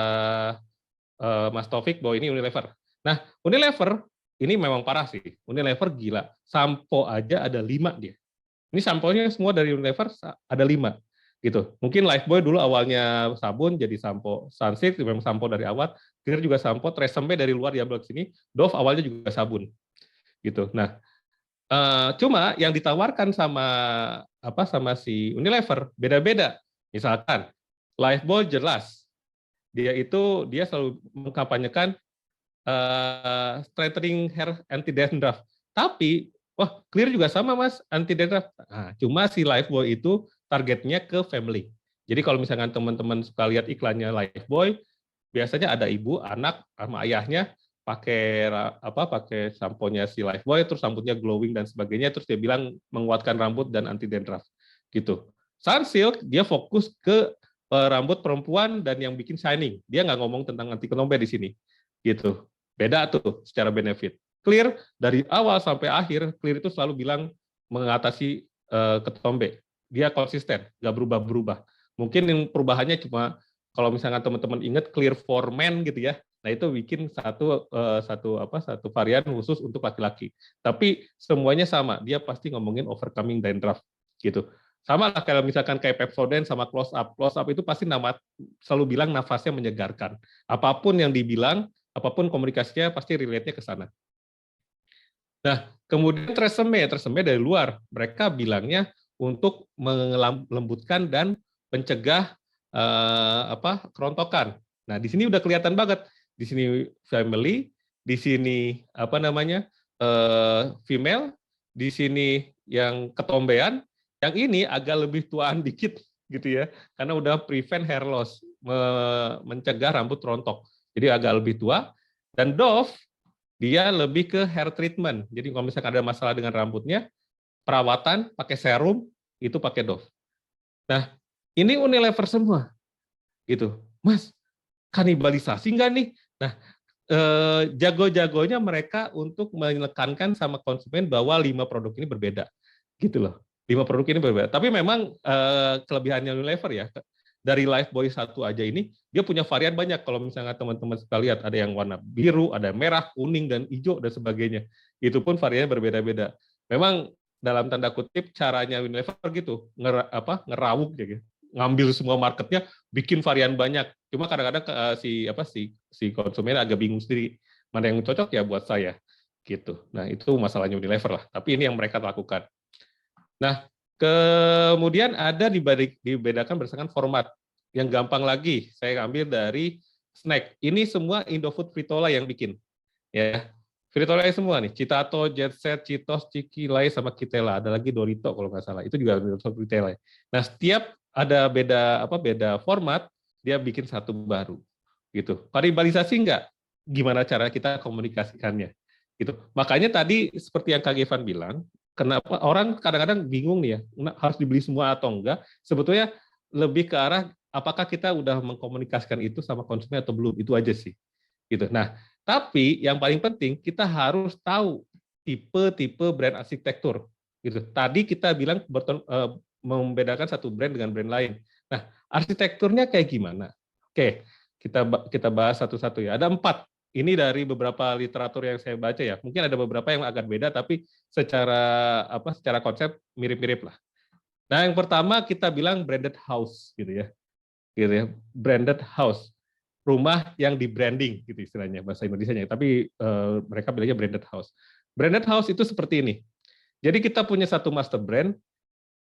Mas Taufik bahwa ini Unilever. Nah, Unilever ini memang parah sih. Unilever gila. Sampo aja ada 5 dia. Ini samponya semua dari Unilever ada 5 gitu. Mungkin Lifebuoy dulu awalnya sabun jadi sampo, Sunsilk memang sampo dari awal, Clear juga sampo, Tresemme dari luar diambil ke sini, Dove awalnya juga sabun gitu. Nah, cuma yang ditawarkan sama si Unilever beda-beda. Misalkan Lifebuoy jelas dia selalu mengkampanyekan strengthening hair anti dandruff. Tapi wah, Clear juga sama Mas, anti dandruff. Nah, cuma si Lifebuoy itu targetnya ke family. Jadi kalau misalkan teman-teman suka lihat iklannya Lifebuoy, biasanya ada ibu, anak, sama ayahnya pakai samponya si Lifebuoy, terus rambutnya glowing dan sebagainya, terus dia bilang menguatkan rambut dan anti dandruff gitu. Sunsilk dia fokus ke rambut perempuan dan yang bikin shining. Dia nggak ngomong tentang anti ketombe di sini gitu. Beda tuh secara benefit. Clear dari awal sampai akhir, Clear itu selalu bilang mengatasi ketombe. Dia konsisten, nggak berubah-berubah. Mungkin yang perubahannya cuma kalau misalnya teman-teman ingat Clear for Men gitu ya. Nah, itu bikin satu varian khusus untuk laki-laki. Tapi semuanya sama, dia pasti ngomongin overcoming dandruff gitu. Sama lah kalau misalkan kayak Pepsodent sama Close Up. Close Up itu pasti selalu bilang nafasnya menyegarkan. Apapun yang dibilang, apapun komunikasinya pasti relate-nya ke sana. Nah, kemudian Tresemme dari luar, mereka bilangnya untuk melembutkan dan mencegah kerontokan. Nah, di sini udah kelihatan banget. Di sini family, di sini female, di sini yang ketombean, yang ini agak lebih tuaan dikit gitu ya, karena udah prevent hair loss, mencegah rambut rontok. Jadi agak lebih tua. Dan Dove dia lebih ke hair treatment. Jadi kalau misalkan ada masalah dengan rambutnya, perawatan pakai serum itu pakai Dove. Nah, ini Unilever semua, gitu. Mas, kanibalisasi nggak nih? Nah, jago-jagonya mereka untuk menekankan sama konsumen bahwa 5 produk ini berbeda, gitu loh. 5 produk ini berbeda. Tapi memang kelebihannya Unilever ya, dari Lifebuoy 1 aja ini, dia punya varian banyak. Kalau misalnya teman-teman suka lihat, ada yang warna biru, ada merah, kuning, dan hijau, dan sebagainya. Itu pun variannya berbeda-beda. Memang dalam tanda kutip caranya Unilever gitu, ngerawuk gitu, ngambil semua marketnya, bikin varian banyak. Cuma kadang-kadang si konsumen agak bingung sendiri mana yang cocok ya buat saya gitu. Nah, itu masalahnya Unilever lah. Tapi ini yang mereka lakukan. Nah, kemudian ada dibedakan berdasarkan format. Yang gampang lagi, saya ambil dari snack. Ini semua Indofood Fritola yang bikin. Ya, Fritola semua nih, Citato, Jet Set, Cheetos, Cikilay, sama Kitela. Ada lagi Dorito kalau nggak salah. Itu juga Indofood Fritola. Nah, setiap ada beda format, dia bikin satu baru. Gitu. Kanibalisasi nggak? Gimana cara kita komunikasikannya? Gitu. Makanya tadi seperti yang Kang Ivan bilang, kenapa orang kadang-kadang bingung nih ya, harus dibeli semua atau enggak? Sebetulnya lebih ke arah apakah kita udah mengkomunikasikan itu sama konsumen atau belum, itu aja sih. Gitu. Nah, tapi yang paling penting kita harus tahu tipe-tipe brand arsitektur. Gitu. Tadi kita bilang membedakan satu brand dengan brand lain. Nah, arsitekturnya kayak gimana? Oke, kita bahas satu-satu ya. Ada 4. Ini dari beberapa literatur yang saya baca ya. Mungkin ada beberapa yang agak beda, tapi secara konsep mirip-mirip lah. Nah, yang pertama kita bilang branded house gitu ya. Branded house. Rumah yang di branding gitu istilahnya bahasa Indonesianya. Tapi mereka bilangnya branded house. Branded house itu seperti ini. Jadi kita punya satu master brand,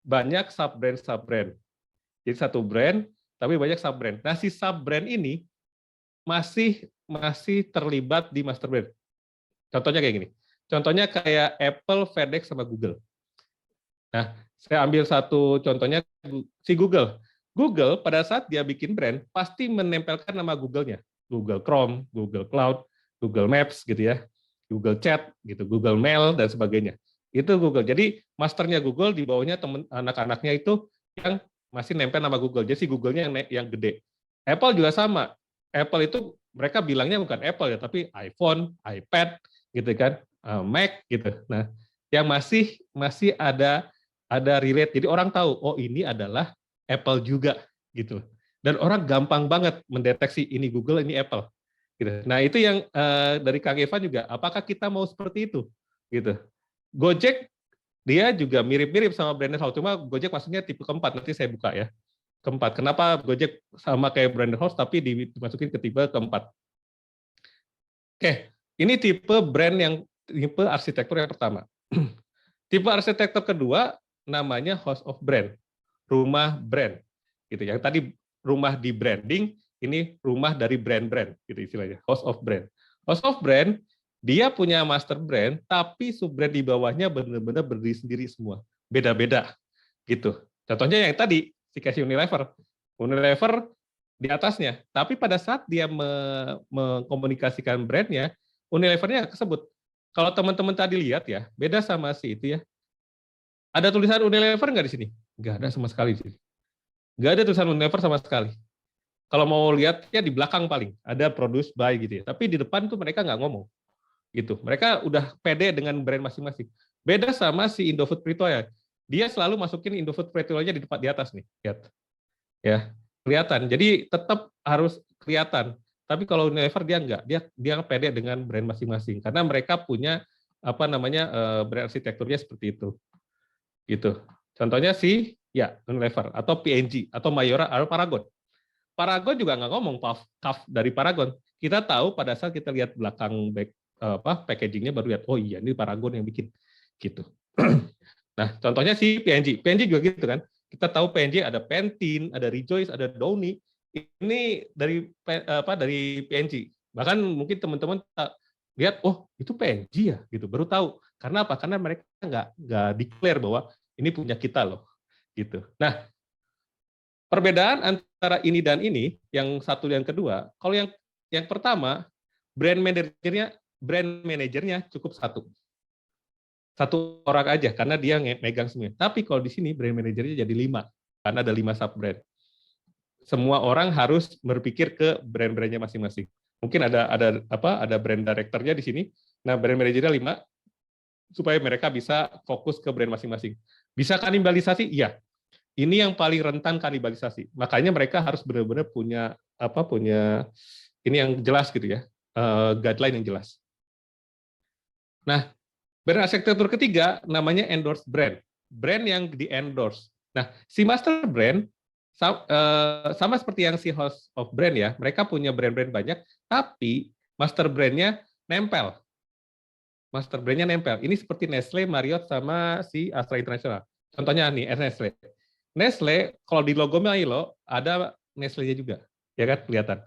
banyak sub-brand. Jadi satu brand, tapi banyak sub-brand. Nah, si sub-brand ini masih terlibat di master brand. Contohnya kayak gini. Contohnya kayak Apple, FedEx, sama Google. Nah, saya ambil satu contohnya si Google. Google pada saat dia bikin brand, pasti menempelkan nama Google-nya. Google Chrome, Google Cloud, Google Maps gitu ya, Google Chat, gitu, Google Mail, dan sebagainya. Itu Google. Jadi masternya Google, di bawahnya anak-anaknya itu yang masih nempel nama Google. Jadi si Google-nya yang gede. Apple juga sama. Apple itu mereka bilangnya bukan Apple ya, tapi iPhone, iPad, gitu kan, Mac, gitu. Nah, yang masih ada relate. Jadi orang tahu, oh ini adalah Apple juga, gitu. Dan orang gampang banget mendeteksi ini Google, ini Apple. Gitu. Nah, itu yang dari Kang Evan juga. Apakah kita mau seperti itu, gitu? Gojek dia juga mirip-mirip sama Brandon House, cuma Gojek maksudnya tipe keempat, nanti saya buka ya. Keempat, kenapa Gojek sama kayak Brandon House tapi dimasukin ke tipe keempat. Oke, ini tipe brand yang tipe arsitektur yang pertama. Tipe arsitektur kedua namanya house of brand, rumah brand. Gitu. Yang tadi rumah di branding, ini rumah dari brand-brand, gitu istilahnya, house of brand. House of brand dia punya master brand, tapi sub-brand di bawahnya benar-benar berdiri sendiri semua. Beda-beda. Gitu. Contohnya yang tadi, si Casey Unilever. Unilever di atasnya. Tapi pada saat dia mengkomunikasikan brandnya, Unilever-nya kesebut. Kalau teman-teman tadi lihat ya, beda sama si itu ya. Ada tulisan Unilever nggak di sini? Nggak ada sama sekali di sini. Nggak ada tulisan Unilever sama sekali. Kalau mau lihat ya di belakang paling, ada produce by gitu ya. Tapi di depan tuh mereka nggak ngomong. Gitu. Mereka udah pede dengan brand masing-masing. Beda sama si Indofood Pritoya. Dia selalu masukin Indofood Pritoya di atas nih, lihat. Ya, kelihatan. Jadi tetap harus kelihatan. Tapi kalau Unilever dia enggak, dia pede dengan brand masing-masing karena mereka punya apa namanya brand arsitekturnya seperti itu. Gitu. Contohnya si ya Unilever atau P&G atau Mayora atau Paragon. Paragon juga nggak ngomong puff dari Paragon. Kita tahu pada saat kita lihat belakang packagingnya baru lihat, oh iya ini Paragon yang bikin, gitu. Nah, contohnya si P&G juga gitu kan. Kita tahu P&G ada Pantene, ada Rejoice, ada Downy. Ini dari P&G. Bahkan mungkin teman-teman lihat, oh itu P&G ya, gitu. Baru tahu. Karena apa? Karena mereka nggak declare bahwa ini punya kita loh, gitu. Nah, perbedaan antara ini dan ini, yang satu dan yang kedua, kalau yang pertama, brand manajernya cukup satu orang aja, karena dia megang semuanya. Tapi kalau di sini brand manajernya jadi 5, karena ada 5 sub brand. Semua orang harus berpikir ke brand-brandnya masing-masing. Mungkin ada brand directornya di sini. Nah, brand manajernya 5, supaya mereka bisa fokus ke brand masing-masing. Bisa kanibalisasi? Iya. Ini yang paling rentan kanibalisasi. Makanya mereka harus benar-benar punya ini yang jelas gitu ya, guideline yang jelas. Nah, brand arsitektur ketiga namanya endorsed brand. Brand yang di-endorse. Nah, si master brand sama seperti yang si house of brand ya, mereka punya brand-brand banyak, tapi master brand-nya nempel. Master brand-nya nempel. Ini seperti Nestle, Marriott, sama si Astra International. Contohnya nih, Nestle. Nestle, kalau di logo Milo, ada Nestle-nya juga. Ya kan, kelihatan.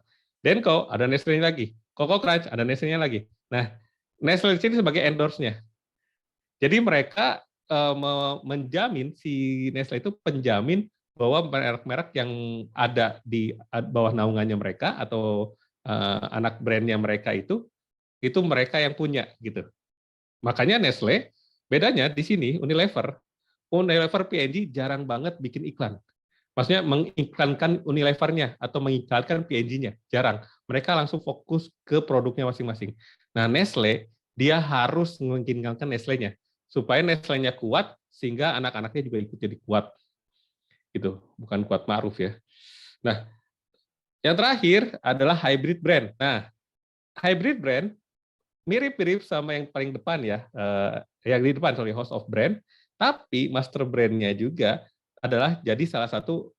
Denko, ada Nestle-nya lagi. Coco Crunch, ada Nestle-nya lagi. Nah, Nestle ini sebagai endorse-nya. Jadi mereka menjamin, si Nestle itu penjamin bahwa merek-merek yang ada di bawah naungannya mereka, atau anak brand-nya mereka itu mereka yang punya, gitu. Makanya Nestle, bedanya di sini, Unilever P&G jarang banget bikin iklan. Maksudnya mengiklankan Unilever-nya atau mengiklankan P&G-nya, jarang. Mereka langsung fokus ke produknya masing-masing. Nah, Nestle, dia harus mengiklankan Nestle-nya, supaya Nestle-nya kuat, sehingga anak-anaknya juga ikut jadi kuat. Gitu, bukan kuat ma'ruf ya. Nah, yang terakhir adalah hybrid brand. Nah, hybrid brand mirip-mirip sama yang paling depan ya, yang di depan, house of brand, tapi master brand-nya juga adalah jadi salah satu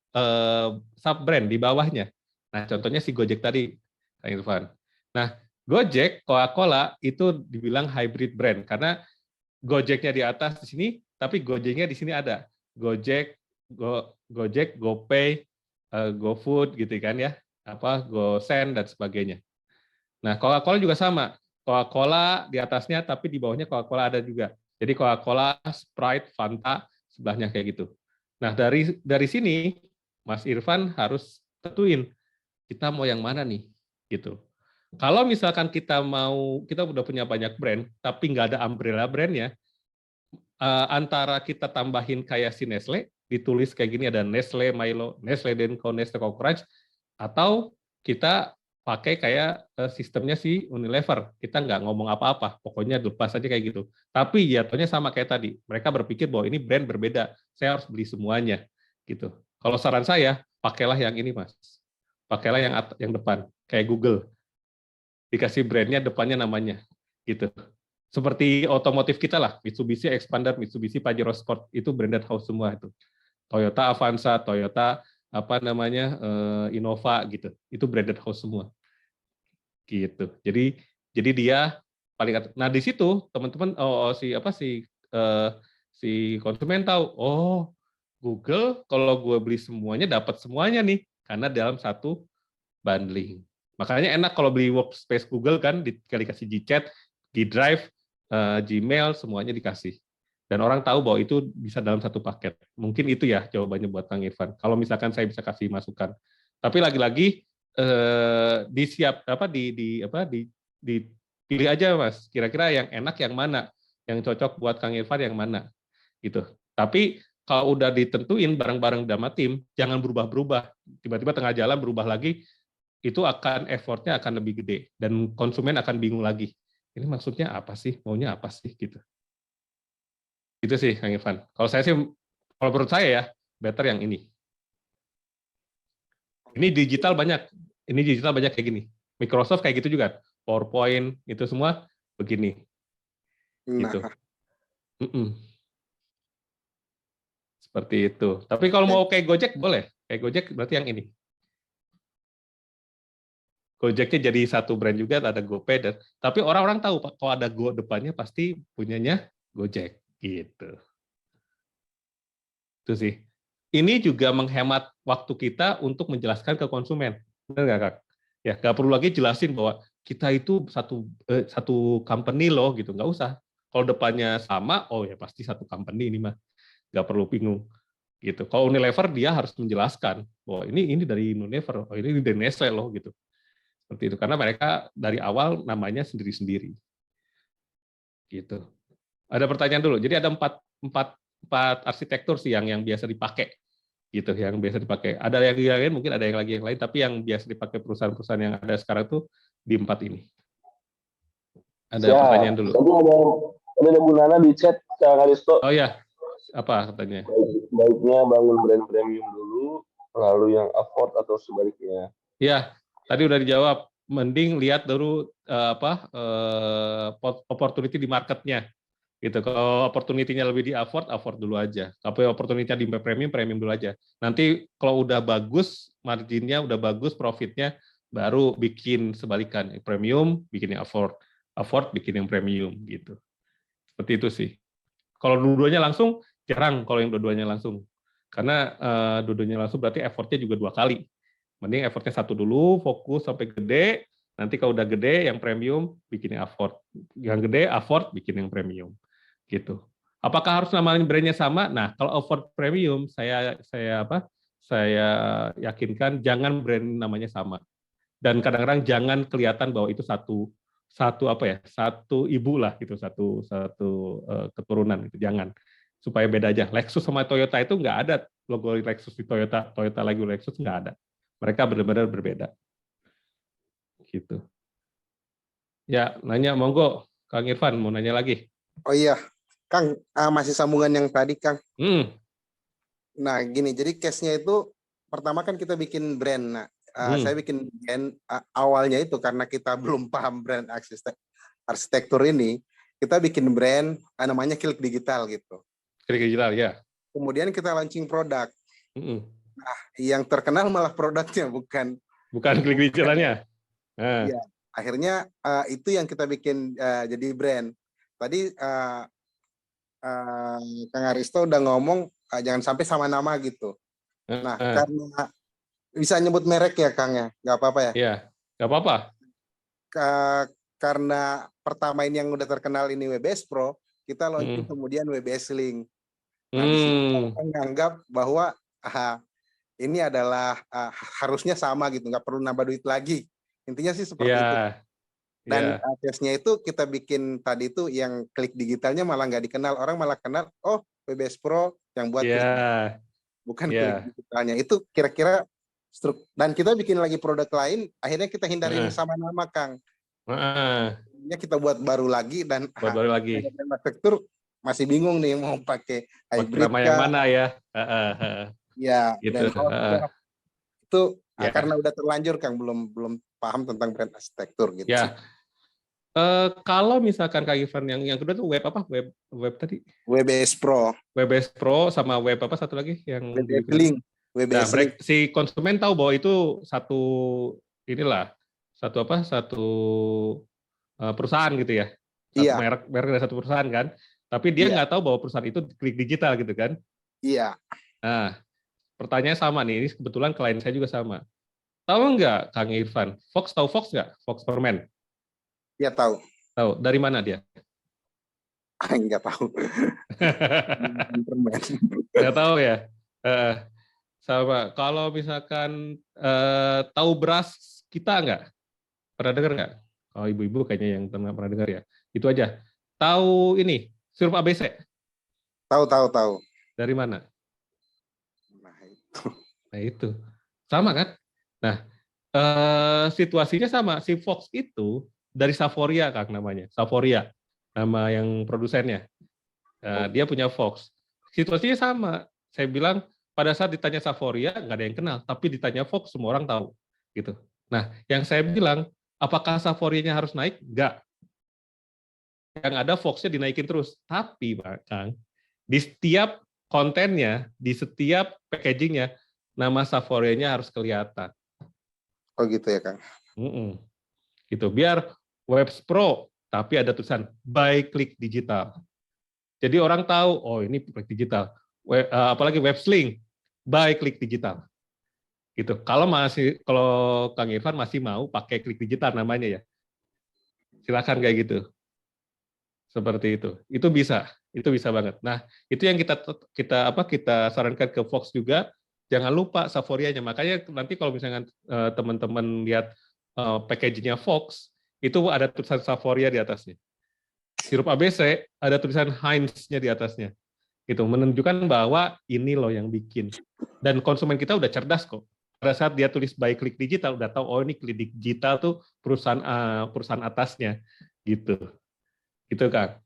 sub brand di bawahnya. Nah, contohnya si Gojek tadi, Kang Irfan. Nah, Gojek, Coca-Cola itu dibilang hybrid brand karena Gojeknya di atas di sini, tapi Gojeknya di sini ada. Gojek, GoPay, GoFood gitu kan ya, GoSend dan sebagainya. Nah, Coca-Cola juga sama. Coca-Cola di atasnya, tapi di bawahnya Coca-Cola ada juga. Jadi Coca-Cola, Sprite, Fanta, sebelahnya kayak gitu. Nah, dari sini, Mas Irfan harus tentuin, kita mau yang mana nih, gitu. Kalau misalkan kita udah punya banyak brand, tapi nggak ada umbrella brandnya, antara kita tambahin kayak si Nestle, ditulis kayak gini, ada Nestle, Milo, Nestle Denko, Nestle Cockroach, atau kita pakai kayak sistemnya si Unilever. Kita nggak ngomong apa-apa, pokoknya lepas aja kayak gitu. Tapi jatuhnya sama kayak tadi. Mereka berpikir bahwa ini brand berbeda, saya harus beli semuanya gitu. Kalau saran saya, pakailah yang ini, Mas. Pakailah yang depan, kayak Google. Dikasih brandnya, depannya namanya, gitu. Seperti otomotif kita lah, Mitsubishi Expander, Mitsubishi Pajero Sport, itu branded house semua itu. Toyota Avanza, Toyota Innova gitu. Itu branded house semua. Gitu. Jadi dia paling atas. Nah, di situ teman-teman si konsumen tahu, oh, Google kalau gue beli semuanya dapat semuanya nih karena dalam satu bundling. Makanya enak kalau beli workspace Google kan dikasih Gchat, di Drive, Gmail semuanya dikasih. Dan orang tahu bahwa itu bisa dalam satu paket. Mungkin itu ya jawabannya buat Kang Irfan. Kalau misalkan saya bisa kasih masukan. Tapi lagi-lagi dipilih aja, Mas. Kira-kira yang enak yang mana? Yang cocok buat Kang Irfan yang mana? Gitu. Tapi kalau udah ditentuin bareng-bareng sama tim, jangan berubah-berubah. Tiba-tiba tengah jalan berubah lagi, itu akan effortnya akan lebih gede dan konsumen akan bingung lagi. Ini maksudnya apa sih? Maunya apa sih? Gitu. Itu sih, Kang Irfan. Kalau saya sih, kalau menurut saya ya, better yang ini. Ini digital banyak. Ini digital banyak kayak gini. Microsoft kayak gitu juga. PowerPoint, itu semua begini. Gitu. Seperti itu. Tapi kalau mau kayak Gojek, boleh. Kayak Gojek berarti yang ini. Gojeknya jadi satu brand juga, ada GoPay, tapi orang-orang tahu Pak, kalau ada Go depannya pasti punyanya Gojek, gitu. Itu sih. Ini juga menghemat waktu kita untuk menjelaskan ke konsumen, benar nggak Kak? Ya, nggak perlu lagi jelasin bahwa kita itu satu company loh, gitu, nggak usah. Kalau depannya sama, oh ya pasti satu company ini mah, nggak perlu bingung. Gitu. Kalau Unilever dia harus menjelaskan bahwa ini dari Unilever, oh ini dari Nestle loh, gitu. Seperti itu, karena mereka dari awal namanya sendiri-sendiri. Gitu. Ada pertanyaan dulu. Jadi ada empat arsitektur sih yang biasa dipakai, gitu, yang biasa dipakai. Ada yang lain, mungkin ada yang lagi yang lain, tapi yang biasa dipakai perusahaan-perusahaan yang ada sekarang tuh di 4 ini. Ada pertanyaan dulu. Tadi ada Bu Nana di chat, Kang Aristo. Oh ya, apa katanya? Baiknya bangun brand premium dulu, lalu yang afford atau sebaliknya. Ya, tadi udah dijawab. Mending lihat dulu opportunity di marketnya. Gitu. Kalau opportunity-nya lebih di afford dulu aja. Tapi opportunity-nya di premium dulu aja. Nanti kalau udah bagus, marginnya udah bagus, profitnya, baru bikin sebalikan. Premium, bikin yang afford, bikin yang premium. Gitu. Seperti itu sih. Kalau dua-duanya langsung, jarang kalau yang dua-duanya langsung. Karena dua-duanya langsung berarti effortnya juga 2 kali. Mending effortnya 1 dulu, fokus sampai gede, nanti kalau udah gede, yang premium, bikin yang afford. Yang gede, afford, bikin yang premium. Gitu. Apakah harus namanya brandnya sama? Nah, kalau afford premium, saya yakinkan jangan brand namanya sama. Dan kadang-kadang jangan kelihatan bahwa itu satu ibu lah gitu, satu keturunan gitu. Jangan, supaya beda aja. Lexus sama Toyota itu nggak ada logo Lexus di Toyota, Toyota lagi Lexus nggak ada. Mereka benar-benar berbeda. Gitu. Ya, nanya monggo, Kang Irfan mau nanya lagi. Oh iya, Kang, masih sambungan yang tadi, Kang. Nah, gini, jadi case-nya itu pertama kan kita bikin brand. Nah, saya bikin brand awalnya itu karena kita belum paham brand arsitektur ini, kita bikin brand namanya Klik Digital gitu. Klik Digital, ya. Kemudian kita launching produk. Nah, yang terkenal malah produknya, bukan Klik Digitalnya. Ya, akhirnya itu yang kita bikin jadi brand. Tadi Kang Aristo udah ngomong jangan sampai sama nama gitu. Nah, karena bisa nyebut merek ya, Kang ya, nggak apa-apa ya? Iya, nggak apa-apa. Karena pertama ini yang udah terkenal ini WBS Pro, kita launching kemudian WBS Link. Nah, di sini kita menganggap bahwa ini adalah harusnya sama gitu, nggak perlu nambah duit lagi. Intinya sih seperti itu. Dan case-nya itu kita bikin tadi itu yang Klik Digitalnya malah nggak dikenal, orang malah kenal, oh WBS Pro yang buat bukan klik Ya. digitalnya. Itu kira-kira dan kita bikin lagi produk lain, akhirnya kita hindarin Heeh. sama nama, Kang. Heeh. Ya kita buat baru lagi dan Buat baru lagi. brand arsitektur masih bingung nih mau pakai Pakai hybrid nama yang kah, mana ya? Heeh, heeh. ya Gitu. brand house Heeh. kah. Itu Ya. karena udah terlanjur, Kang, belum paham tentang brand arsitektur gitu. Ya. Kalau misalkan Kak Ivan yang kedua tuh web apa? Web tadi? WBS Pro, WebS Pro sama web apa satu lagi yang WBS dibikin? Link, Nah, WBS Link. si konsumen tahu bahwa itu satu inilah satu perusahaan gitu ya, satu Iya, merek dari satu perusahaan kan. Tapi dia iya, nggak tahu bahwa perusahaan itu klik digital gitu kan. iya. Nah, pertanyaan sama nih, ini kebetulan klien saya juga sama. Tahu nggak Kang Irfan? Tahu Fox nggak? Fox Permen. Ya tahu. Tahu. Dari mana dia? Enggak tahu. Permen. Nggak tahu ya. Eh, Sama. Kalau misalkan tahu beras kita nggak? Pernah dengar nggak? Oh, ibu-ibu kayaknya yang pernah dengar ya. Itu aja. Tahu ini sirup ABC Tahu. dari mana? Nah, itu. Nah itu sama kan? Nah situasinya sama. Si Fox itu dari Savoria Kang namanya. Savoria nama yang produsennya. Dia punya Fox. Situasinya sama. Saya bilang pada saat ditanya Savoria nggak ada yang kenal, tapi ditanya Fox semua orang tahu. Gitu. Nah yang saya bilang apakah Savorianya harus naik? Nggak. Yang ada Fox-nya dinaikin terus. Tapi, Pak Kang, di setiap kontennya, di setiap packagingnya, nama Savoria-nya harus kelihatan. Oh gitu ya, Kang. Gitu. Biar Webs Pro, tapi ada tulisan by Klik Digital. Jadi orang tahu, oh ini Klik Digital. Apalagi Webslink, by Klik Digital. Gitu. Kalau Kang Irfan masih mau pakai Klik Digital namanya ya, silakan kayak gitu. Seperti itu bisa banget. Nah itu yang kita sarankan ke Fox juga, jangan lupa Savorianya. Makanya nanti kalau misalnya teman-teman lihat packagingnya Fox itu ada tulisan Savoria di atasnya, sirup ABC ada tulisan Heinz-nya di atasnya, itu menunjukkan bahwa ini loh yang bikin. Dan konsumen kita udah cerdas kok. Pada saat dia tulis by Klik Digital udah tahu oh ini Klik Digital tuh perusahaan atasnya gitu. Gitu Kang.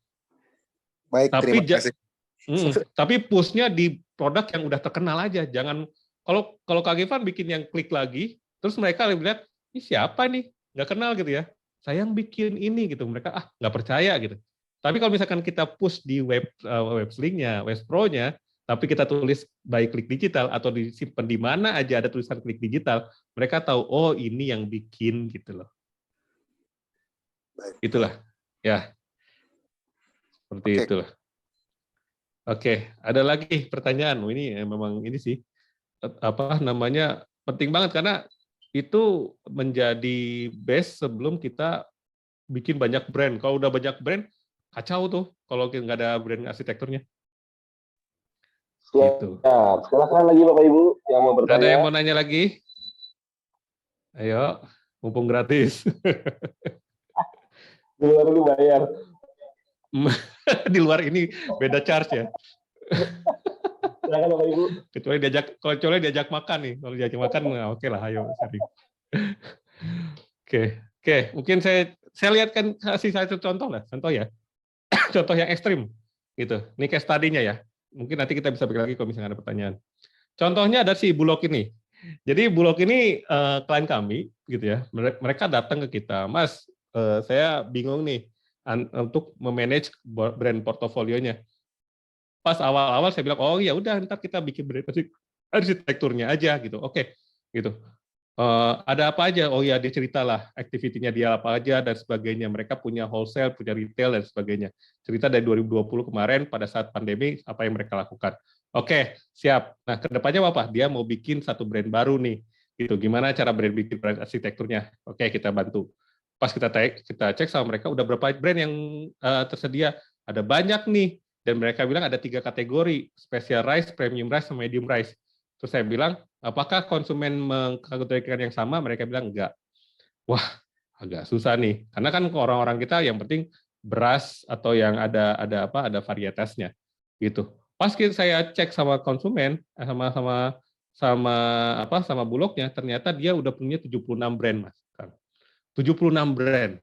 Baik, Tapi terima kasih. tapi push-nya di produk yang udah terkenal aja. Jangan kalau Kak Ivan bikin yang klik lagi, terus mereka lihat ini siapa nih, nggak kenal gitu ya. Saya yang bikin ini gitu, mereka nggak percaya gitu. Tapi kalau misalkan kita push di webslink-nya, Webpro-nya, tapi kita tulis by Klik Digital atau disimpan di mana aja ada tulisan Klik Digital, mereka tahu oh ini yang bikin gitu loh. Baik. Itulah ya. Seperti itulah. Oke, ada lagi pertanyaan. Ini memang ini sih penting banget karena itu menjadi base sebelum kita bikin banyak brand. Kalau udah banyak brand, kacau tuh kalau nggak ada brand arsitekturnya. Gitu. Silakan lagi Bapak Ibu yang mau bertanya. Ada yang mau nanya lagi? Ayo, mumpung gratis. Di luar ini bayar. Di luar ini beda charge ya. Silakan Bapak Ibu. Kecuali diajak makan nih. Kalau diajak makan, oke lah, ayo sharing. Oke. Mungkin saya lihatkan kasih satu contoh lah, contoh ya, contoh yang ekstrim, gitu. Ini case study-nya ya. Mungkin nanti kita bisa bikin lagi kalau misalnya ada pertanyaan. Contohnya ada si Bulog ini. Jadi Bulog ini klien kami, gitu ya. Mereka datang ke kita, Mas, saya bingung nih untuk memanage brand portofolionya. Pas awal-awal saya bilang, oh ya udah, ntar kita bikin brand arsitekturnya aja gitu. Oke, gitu. Ada apa aja? Oh ya, dia ceritalah aktivitinya dia apa aja dan sebagainya. Mereka punya wholesale, punya retail dan sebagainya. Cerita dari 2020 kemarin pada saat pandemi apa yang mereka lakukan. Oke, siap. Nah, kedepannya apa? Dia mau bikin satu brand baru nih. Gitu. Gimana cara bikin brand arsitekturnya? Oke, kita bantu. Pas kita cek sama mereka udah berapa brand yang tersedia. Ada banyak nih. Dan mereka bilang ada 3 kategori, special rice, premium rice, sama medium rice. Terus saya bilang, apakah konsumen mengkategorikan yang sama? Mereka bilang enggak. Wah, agak susah nih. Karena kan orang-orang kita yang penting beras atau yang ada varietasnya gitu. Pas saya cek sama konsumen, sama Bulognya, ternyata dia udah punya 76 brand, Mas. 76 brand.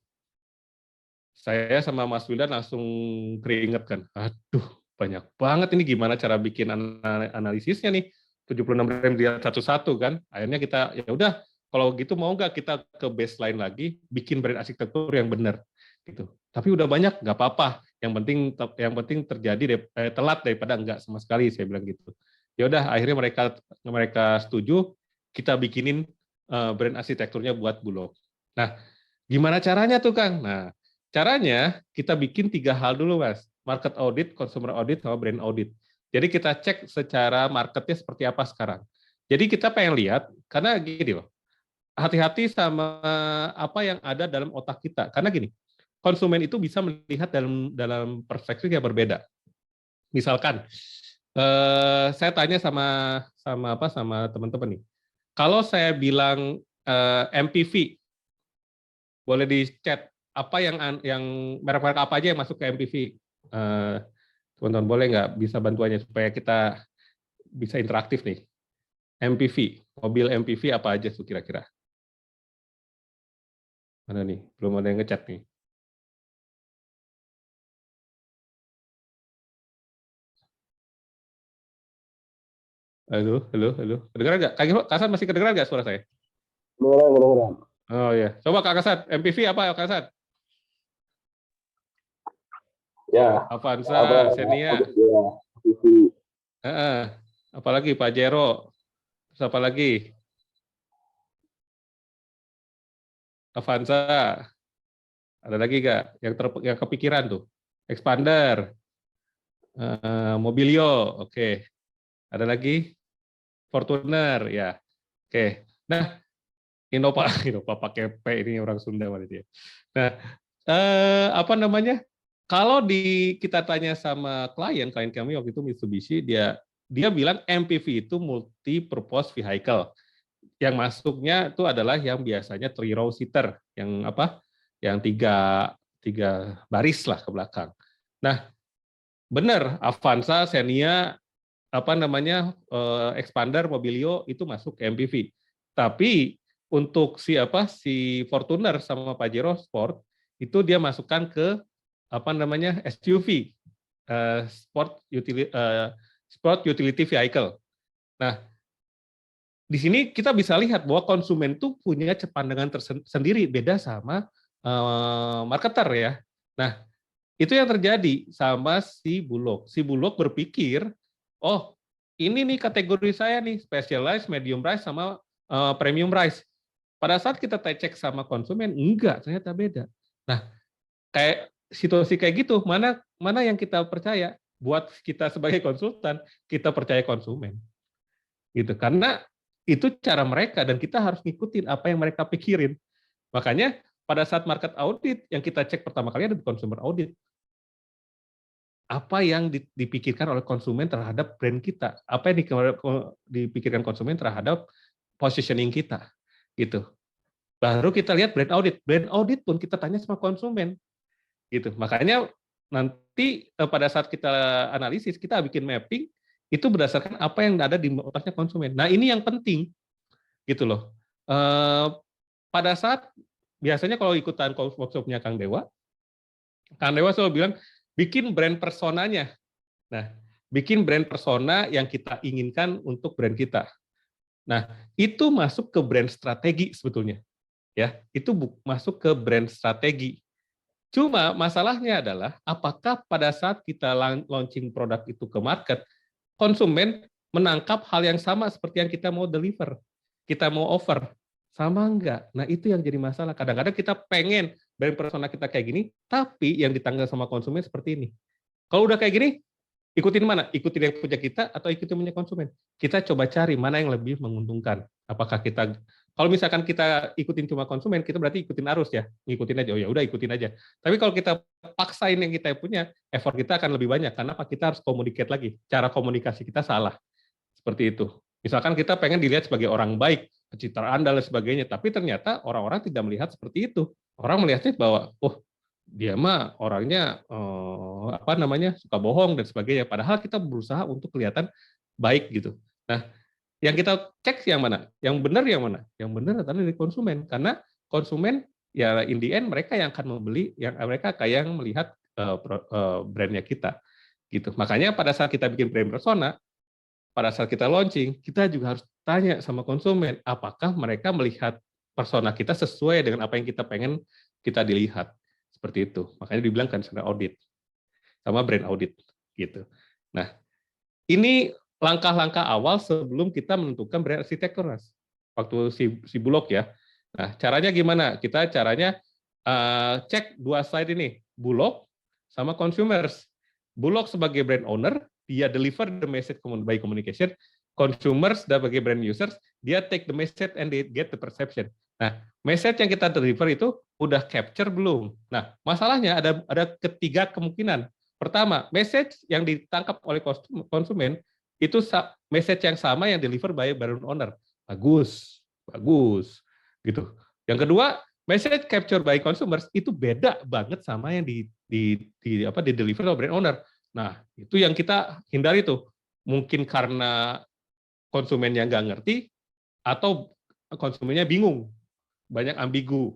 Saya sama Mas Wildan langsung keringet kan. Aduh, banyak banget ini, gimana cara bikin analisisnya nih. 76 brand lihat satu-satu kan. Akhirnya kita, ya udah, kalau gitu mau nggak kita ke baseline lagi, bikin brand arsitektur yang benar gitu. Tapi udah banyak, nggak apa-apa. Yang penting terjadi telat daripada enggak sama sekali, saya bilang gitu. Ya udah, akhirnya mereka setuju, kita bikinin brand arsitekturnya buat Bulog. Nah, gimana caranya tuh, Kang? Nah, caranya kita bikin 3 hal dulu, Mas. Market audit, consumer audit, sama brand audit. Jadi kita cek secara marketnya seperti apa sekarang. Jadi kita pengen lihat, karena gini loh, hati-hati sama apa yang ada dalam otak kita. Karena gini, konsumen itu bisa melihat dalam perspektif yang berbeda. Misalkan, saya tanya sama teman-teman nih. Kalau saya bilang MPV, boleh di chat apa yang merek-merek apa aja yang masuk ke MPV. Teman-teman boleh nggak bisa bantuannya supaya kita bisa interaktif nih. MPV, mobil MPV apa aja tuh kira-kira? Mana nih? Belum ada yang ngechat nih. Halo. Kedengeran nggak? Kak Hasan masih kedengeran nggak suara saya? Kedengeran. Oh ya, coba Kak Hasan, MPV apa Kak Hasan? Ya. Avanza, Xenia. Ya, Apalagi Pajero. Terus apa lagi? Avanza. Ada lagi nggak yang kepikiran tuh? Expander. Mobilio, oke. Ada lagi? Fortuner, ya. Oke. Nah, Innova pakai P, ini orang Sunda berarti ya. Nah, apa namanya? Kalau kita tanya sama klien kami waktu itu Mitsubishi, dia bilang MPV itu multi purpose vehicle. Yang masuknya itu adalah yang biasanya 3 row seater, yang apa? Yang tiga baris lah ke belakang. Nah, benar, Avanza, Xenia, Expander, Mobilio itu masuk ke MPV. Tapi untuk si Fortuner sama Pajero Sport itu dia masukkan ke SUV, Sport Utility Vehicle. Nah, di sini kita bisa lihat bahwa konsumen itu punya pandangan tersendiri, beda sama marketer ya. Nah, itu yang terjadi sama si Bulog. Si Bulog berpikir, oh ini nih kategori saya nih, specialized, medium price, sama premium price. Pada saat kita cek sama konsumen, enggak, ternyata beda. Nah, kayak situasi kayak gitu, mana yang kita percaya? Buat kita sebagai konsultan, kita percaya konsumen. Gitu. Karena itu cara mereka dan kita harus ngikutin apa yang mereka pikirin. Makanya pada saat market audit yang kita cek pertama kali ada di consumer audit. Apa yang dipikirkan oleh konsumen terhadap brand kita? Apa yang dipikirkan konsumen terhadap positioning kita? Gitu. Baru kita lihat brand audit. Brand audit pun kita tanya sama konsumen. Gitu. Makanya nanti pada saat kita analisis, kita bikin mapping itu berdasarkan apa yang ada di otaknya konsumen. Nah, ini yang penting. Gitu loh. Pada saat biasanya kalau ikutan workshop-nya Kang Dewa selalu bilang bikin brand personanya. Nah, bikin brand persona yang kita inginkan untuk brand kita. Nah, itu masuk ke brand strategi sebetulnya. Ya, itu masuk ke brand strategi. Cuma masalahnya adalah apakah pada saat kita launching produk itu ke market, konsumen menangkap hal yang sama seperti yang kita mau deliver, kita mau offer, sama enggak? Nah, itu yang jadi masalah. Kadang-kadang kita pengen brand persona kita kayak gini, tapi yang ditanggal sama konsumen seperti ini. Kalau udah kayak gini, ikutin mana? Ikutin yang punya kita atau ikutin punya konsumen? Kita coba cari mana yang lebih menguntungkan. Apakah kita, kalau misalkan kita ikutin cuma konsumen, kita berarti ikutin arus ya, ngikutin aja. Oh ya udah ikutin aja. Tapi kalau kita paksain yang kita punya, effort kita akan lebih banyak. Karena kita harus communicate lagi. Cara komunikasi kita salah. Seperti itu. Misalkan kita pengen dilihat sebagai orang baik, pencitraan dan sebagainya, tapi ternyata orang-orang tidak melihat seperti itu. Orang melihatnya bahwa, oh dia mah orangnya apa namanya suka bohong dan sebagainya. Padahal kita berusaha untuk kelihatan baik gitu. Nah, yang kita cek yang mana? Yang benar yang mana? Yang benar adalah dari konsumen, karena konsumen ya in the end mereka yang akan membeli, yang mereka kayak yang melihat brandnya kita gitu. Makanya pada saat kita bikin brand persona, pada saat kita launching, kita juga harus tanya sama konsumen, apakah mereka melihat persona kita sesuai dengan apa yang kita pengen kita dilihat. Seperti itu. Makanya dibilang consumer audit sama brand audit gitu. Nah, ini langkah-langkah awal sebelum kita menentukan brand arsitektur, Mas. Waktu si Bulog ya. Nah, caranya gimana? Kita caranya cek dua slide ini, Bulog sama consumers. Bulog sebagai brand owner, dia deliver the message by communication. Consumers sebagai brand users, dia take the message and they get the perception. Nah, message yang kita deliver itu udah capture belum? Nah, masalahnya ada ketiga kemungkinan. Pertama, message yang ditangkap oleh konsumen itu message yang sama yang deliver by brand owner. Bagus, bagus, gitu. Yang kedua, message capture by consumers itu beda banget sama yang di deliver oleh brand owner. Nah, itu yang kita hindari tuh. Mungkin karena konsumennya nggak ngerti atau konsumennya bingung, banyak ambigu.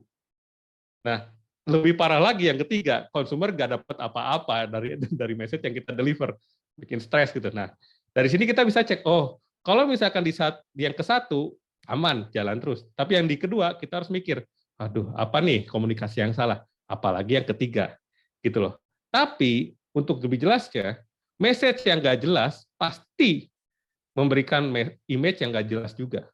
Nah, lebih parah lagi yang ketiga, konsumer nggak dapat apa-apa dari message yang kita deliver, bikin stres gitu. Nah, dari sini kita bisa cek, oh, kalau misalkan di yang ke satu aman, jalan terus. Tapi yang di kedua kita harus mikir, aduh, apa nih komunikasi yang salah? Apalagi yang ketiga, gitu loh. Tapi untuk lebih jelasnya, message yang nggak jelas pasti memberikan image yang nggak jelas juga,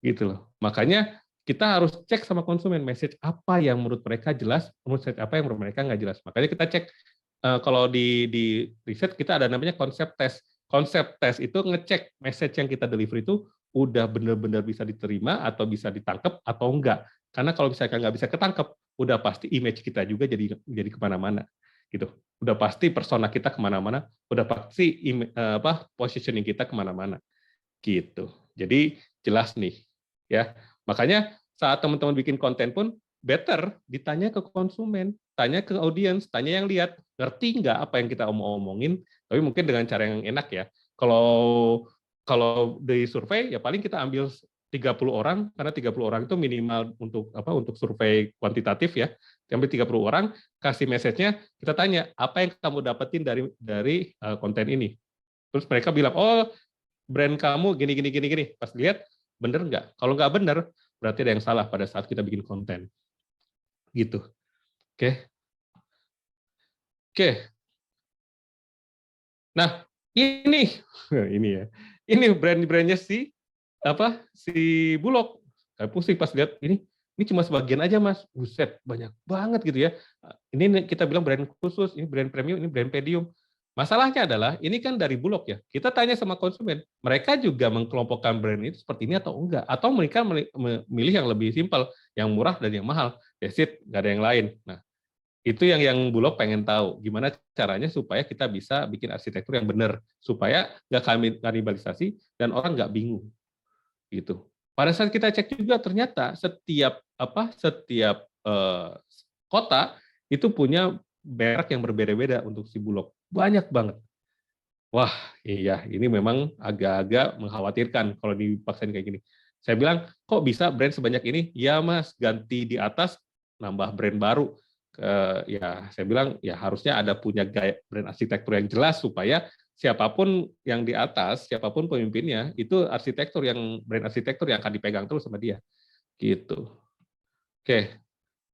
gitu loh. Makanya kita harus cek sama konsumen message apa yang menurut mereka jelas, message apa yang menurut mereka nggak jelas. Makanya kita cek kalau di riset kita ada namanya konsep tes. Konsep tes itu ngecek message yang kita deliver itu udah benar-benar bisa diterima atau bisa ditangkap atau enggak. Karena kalau misalkan nggak bisa ketangkep, udah pasti image kita juga jadi kemana-mana. Gitu. Udah pasti persona kita kemana-mana, udah pasti positioning kita kemana-mana. Gitu. Jadi jelas nih, ya. Makanya saat teman-teman bikin konten pun better ditanya ke konsumen, tanya ke audiens, tanya yang lihat, ngerti nggak apa yang kita omongin, tapi mungkin dengan cara yang enak ya. Kalau di survei ya paling kita ambil 30 orang, karena 30 orang itu minimal untuk survei kuantitatif ya. Ambil 30 orang, kasih message-nya, kita tanya, apa yang kamu dapetin dari konten ini? Terus mereka bilang, oh, brand kamu gini. Pas lihat, bener nggak? Kalau nggak bener, berarti ada yang salah pada saat kita bikin konten. Gitu. Oke. Nah, ini ya. Ini brand-brandnya si Bulog. Saya pusing pas lihat ini cuma sebagian aja, Mas. Buset, banyak banget gitu ya. Ini kita bilang brand khusus, ini brand premium, ini brand medium. Masalahnya adalah ini kan dari Bulog ya. Kita tanya sama konsumen, mereka juga mengkelompokkan brand itu seperti ini atau enggak? Atau mereka memilih yang lebih simpel, yang murah dan yang mahal. That's it, nggak ada yang lain. Nah, itu yang Bulog pengen tahu. Gimana caranya supaya kita bisa bikin arsitektur yang benar, supaya nggak kanibalisasi dan orang nggak bingung. Gitu. Pada saat kita cek juga ternyata setiap kota itu punya merek yang berbeda-beda untuk si Bulog. Banyak banget. Wah, iya, ini memang agak-agak mengkhawatirkan kalau dipaksain kayak gini. Saya bilang, kok bisa brand sebanyak ini? Ya, Mas, ganti di atas, nambah brand baru. Ya, saya bilang, ya harusnya ada punya gaya brand arsitektur yang jelas supaya siapapun yang di atas, siapapun pemimpinnya, itu brand arsitektur yang akan dipegang terus sama dia. Gitu. Oke.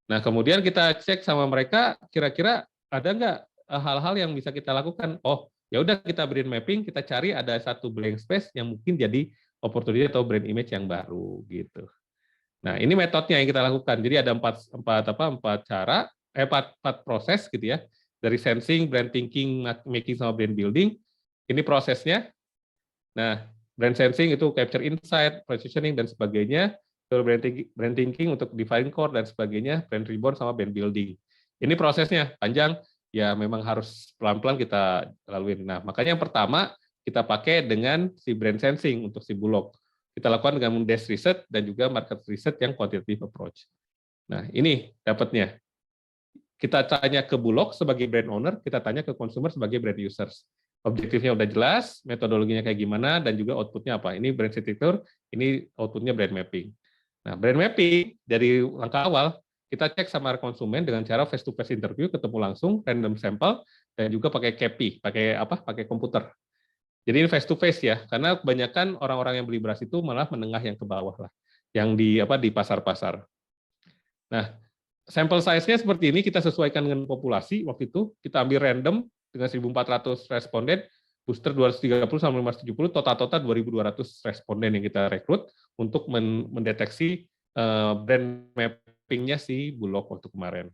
Nah, kemudian kita cek sama mereka, kira-kira ada nggak hal-hal yang bisa kita lakukan? Oh, ya udah kita brain mapping, kita cari ada satu blank space yang mungkin jadi opportunity atau brand image yang baru gitu. Nah, ini metodenya yang kita lakukan. Jadi ada empat proses gitu ya. Dari sensing, brand thinking, making sama brand building. Ini prosesnya. Nah, brand sensing itu capture insight, positioning dan sebagainya. Brand thinking untuk define core dan sebagainya, brand reborn sama brand building. Ini prosesnya panjang, ya memang harus pelan-pelan kita laluin. Nah, makanya yang pertama kita pakai dengan si brand sensing untuk si Bulog. Kita lakukan dengan desk research dan juga market research yang quantitative approach. Nah, ini dapatnya. kita tanya ke Bulog sebagai brand owner, kita tanya ke consumer sebagai brand users. Objektifnya udah jelas, metodologinya kayak gimana, dan juga outputnya apa. Ini brand architecture, ini outputnya brand mapping. Nah, brand mapping dari langkah awal, kita cek sama konsumen dengan cara face-to-face interview, ketemu langsung, random sample, dan juga pakai KPI, pakai komputer. Jadi ini face-to-face ya, karena kebanyakan orang-orang yang beli beras itu malah menengah yang ke bawah lah, yang di pasar-pasar. Nah, sampel size-nya seperti ini, kita sesuaikan dengan populasi. Waktu itu kita ambil random dengan 1.400 responden, booster 230 sampai 570, total 2.200 responden yang kita rekrut untuk mendeteksi brand mapping-nya si Bulog waktu kemarin.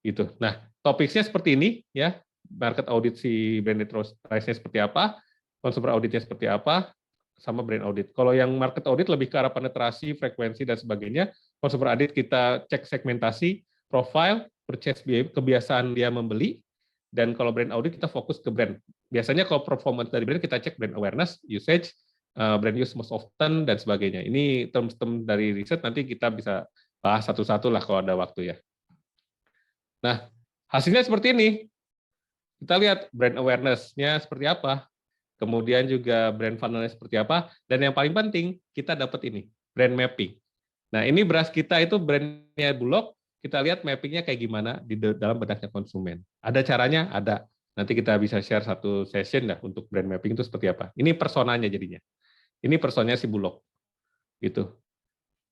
Gitu. Nah, topiknya seperti ini ya, market audit si brand enterprise-nya seperti apa, consumer audit-nya seperti apa, sama brand audit. Kalau yang market audit lebih ke arah penetrasi, frekuensi, dan sebagainya. Consumer audit kita cek segmentasi, profile, purchase behavior, kebiasaan dia membeli, dan kalau brand audit kita fokus ke brand. Biasanya kalau performance dari brand kita cek brand awareness, usage, brand use most often, dan sebagainya. Ini term-term dari riset, nanti kita bisa bahas satu-satu lah kalau ada waktu ya. Nah, hasilnya seperti ini. Kita lihat brand awareness-nya seperti apa, kemudian juga brand funnel-nya seperti apa, dan yang paling penting, kita dapat ini, brand mapping. Nah, ini beras kita itu brand-nya Bulog, kita lihat mapping-nya kayak gimana di dalam benaknya konsumen. Ada caranya? Ada. Nanti kita bisa share satu session lah untuk brand mapping itu seperti apa. Ini personanya jadinya. Ini personanya si Bulog. Gitu.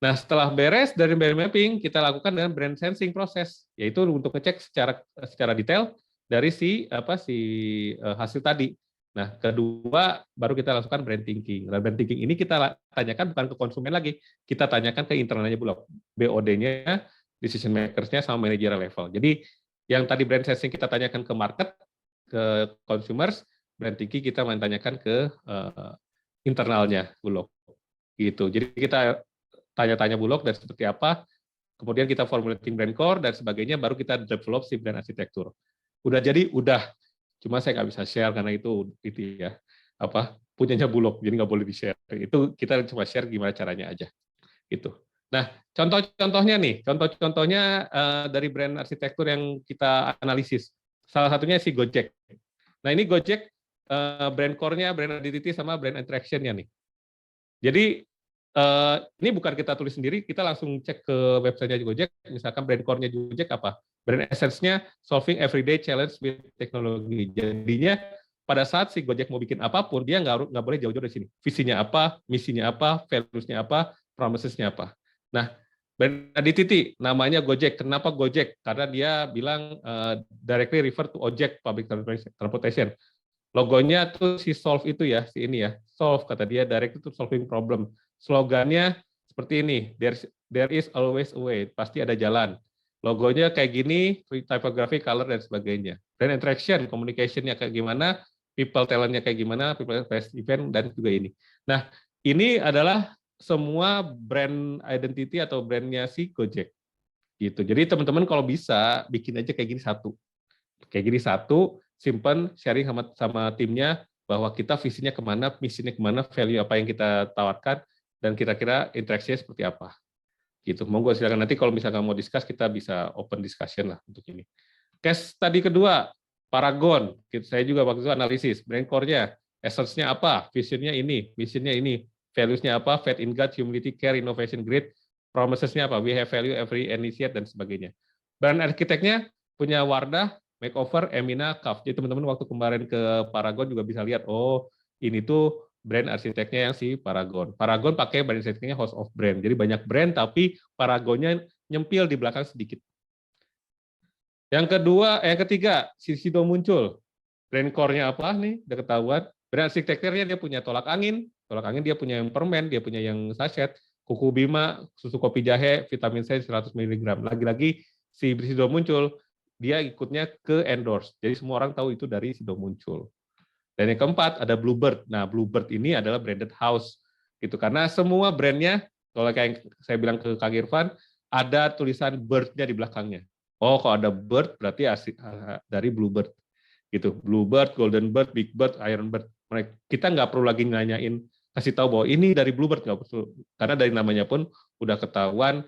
Nah, setelah beres dari brand mapping, kita lakukan dengan brand sensing proses, yaitu untuk ngecek secara detail dari hasil tadi. Nah, kedua baru kita lakukan brand thinking. Nah, brand thinking ini kita tanyakan bukan ke konsumen lagi, kita tanyakan ke internalnya Bulog, BOD-nya, decision makers-nya, sama managerial level. Jadi yang tadi brand sensing kita tanyakan ke market, ke consumers, brand thinking kita tanyakan ke internalnya Bulog. Gitu. Jadi kita tanya-tanya Bulog dan seperti apa, kemudian kita formulating brand core dan sebagainya, baru kita develop si brand arsitektur. Udah jadi, udah. Cuma saya nggak bisa share karena itu ya punyanya Bulog, jadi nggak boleh di-share. Itu kita cuma share gimana caranya aja. Gitu. Nah, contoh-contohnya nih, contoh-contohnya dari brand arsitektur yang kita analisis. Salah satunya si Gojek. Nah, ini Gojek brand core-nya, brand identity sama brand interaction-nya nih. Jadi ini bukan kita tulis sendiri, kita langsung cek ke website-nya Gojek, misalkan brand core-nya Gojek apa? Brand essence-nya solving everyday challenge with technology. Jadinya pada saat si Gojek mau bikin apapun, dia nggak boleh jauh-jauh dari sini. Visinya apa, misinya apa, values-nya apa, promises-nya apa. Nah, brand identity, namanya Gojek. Kenapa Gojek? Karena dia bilang directly refer to Ojek, public transportation. Logonya tuh si solve itu ya, si ini ya, solve kata dia, direct to solving problem. Slogannya seperti ini, there is always a way, pasti ada jalan. Logonya kayak gini, typography, color, dan sebagainya. Brand interaction, communication-nya kayak gimana, people talent-nya kayak gimana, people event, dan juga ini. Nah, ini adalah semua brand identity atau brand-nya si Gojek. Gitu. Jadi teman-teman kalau bisa, bikin aja kayak gini satu. Kayak gini satu, simpan, sharing sama timnya, bahwa kita visinya kemana, misinya kemana, value apa yang kita tawarkan, dan kira-kira interaksinya seperti apa. Gitu. Monggo silakan, nanti kalau misalnya mau discuss, kita bisa open discussion lah untuk ini. Case tadi kedua, Paragon. Saya juga waktu itu analisis, brand core-nya, essence-nya apa, vision-nya ini, mission-nya ini, values-nya apa, faith in God, humility, care, innovation, grit, promises-nya apa, we have value every initiate, dan sebagainya. Brand arsiteknya punya Wardah, Makeover, Emina, Kaf. Jadi teman-teman waktu kemarin ke Paragon juga bisa lihat, oh ini tuh brand arsiteknya yang si Paragon. Paragon pakai brand arsiteknya House of Brand. Jadi banyak brand, tapi Paragonnya nyempil di belakang sedikit. Yang ketiga, Shiseido muncul. Brand core-nya apa nih? Udah ketahuan. Brand arsitekturnya dia punya tolak angin dia punya yang permen, dia punya yang sachet, kuku Bima, susu kopi jahe, vitamin C 100 mg. Lagi-lagi si Shiseido muncul, dia ikutnya ke endorse. Jadi semua orang tahu itu dari Shiseido muncul. Dan yang keempat ada Bluebird. Nah, Bluebird ini adalah branded house. Gitu. Karena semua brandnya, kalau kayak saya bilang ke Kang Irfan, ada tulisan bird-nya di belakangnya. Oh, kalau ada bird berarti dari Bluebird. Gitu. Bluebird, Golden Bird, Big Bird, Iron Bird. Kita nggak perlu lagi nanyain, kasih tahu bahwa ini dari Bluebird, nggak perlu. Karena dari namanya pun udah ketahuan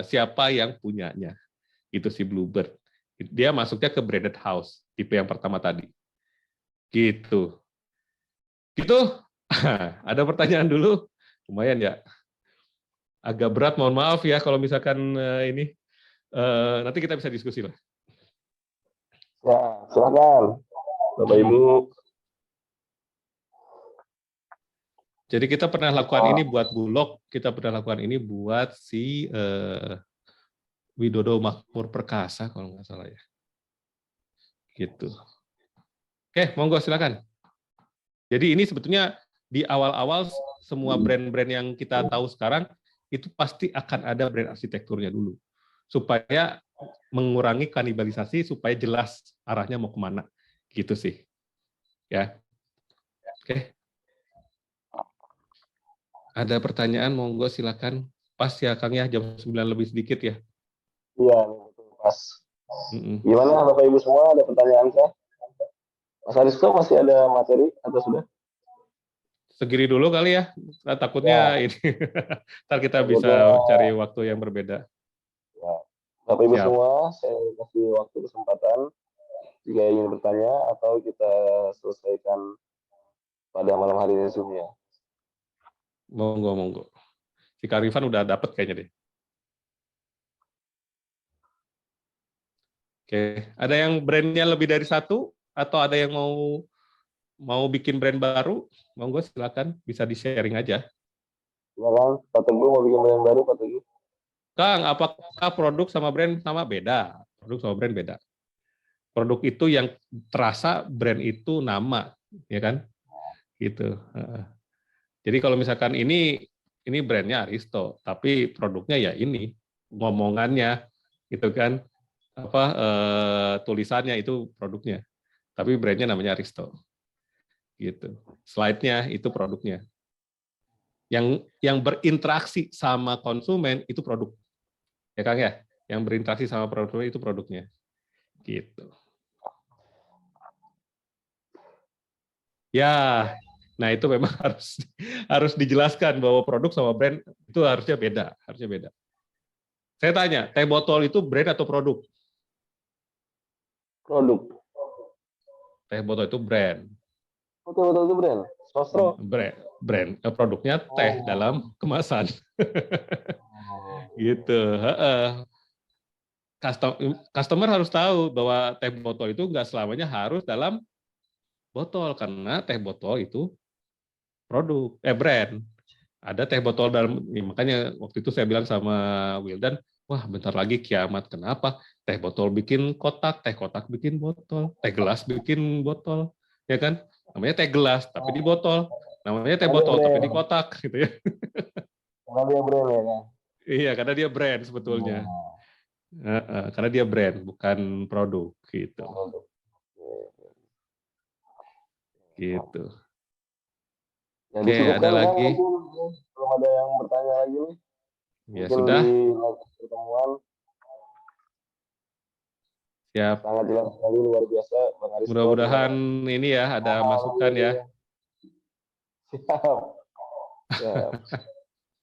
siapa yang punyanya. Itu si Bluebird. Dia masuknya ke branded house, tipe yang pertama tadi. Gitu. Gitu. Ada pertanyaan dulu? Lumayan ya. Agak berat, mohon maaf ya kalau misalkan ini. Nanti kita bisa diskusi lah. Ya, silakan. Bapak Ibu. Jadi kita pernah lakukan ini buat Bulog, kita pernah lakukan ini buat si Widodo Makmur Perkasa kalau nggak salah ya. Gitu. Oke, monggo silakan. Jadi ini sebetulnya di awal-awal semua brand-brand yang kita tahu sekarang itu pasti akan ada brand arsitekturnya dulu. Supaya mengurangi kanibalisasi, supaya jelas arahnya mau kemana. Gitu sih. Ya. Oke. Ada pertanyaan, monggo silakan. Pas ya Kang ya, jam 9 lebih sedikit ya. Iya, betul, Mas. Gimana Bapak Ibu semua, ada pertanyaan kah? Mas Aristo masih ada materi atau sudah? Segini dulu kali ya, takutnya ini. Ntar kita bisa cari waktu yang berbeda. Ya. Bapak Ibu Siap. semua, saya kasih waktu kesempatan jika ingin bertanya atau kita selesaikan pada malam hari ini Zoom-nya. Monggo, monggo. Si Karifan udah dapet kayaknya deh. Oke, ada yang brandnya lebih dari satu atau ada yang mau bikin brand baru? Monggo silakan, bisa di-sharing aja. Silakan, Pak Teguh mau bikin brand baru, Pak Teguh. Kang, apakah produk sama brand sama beda? Produk sama brand beda. Produk itu yang terasa, brand itu nama, ya kan? Gitu. Jadi kalau misalkan ini brandnya Aristo, tapi produknya ya ini, ngomongannya, gitu kan? Tulisannya itu produknya, tapi brandnya namanya Aristo. Gitu. Slide-nya itu produknya. Yang berinteraksi sama konsumen itu produk. Ya Kang ya, yang berinteraksi sama produk itu produknya. Gitu. Ya, nah itu memang harus dijelaskan bahwa produk sama brand itu harusnya beda. Saya tanya, teh botol itu brand atau produk? Produk. Teh botol itu brand. Betul itu brand. Sosro. Brand. Produknya teh dalam kemasan. Gitu. Customer harus tahu bahwa teh botol itu nggak selamanya harus dalam botol, karena teh botol itu brand. Ada teh botol dalam, makanya waktu itu saya bilang sama Wildan, wah bentar lagi kiamat. Kenapa? Teh botol bikin kotak, teh kotak bikin botol, teh gelas bikin botol, ya kan? Namanya teh gelas tapi di botol, namanya teh botol tapi di kotak, gitu ya. Karena dia brand ya kan? Iya, karena dia brand sebetulnya. Karena dia brand, bukan produk, gitu. Gitu. Ya, Oke, ada lagi? Belum ada yang bertanya lagi nih. Ya mungkin sudah. Di pertemuan. Siap. Sangat jelas sekali, luar biasa, Bang Aristo. Mudah-mudahan ini ya ada masukan ya. Siap. Ya.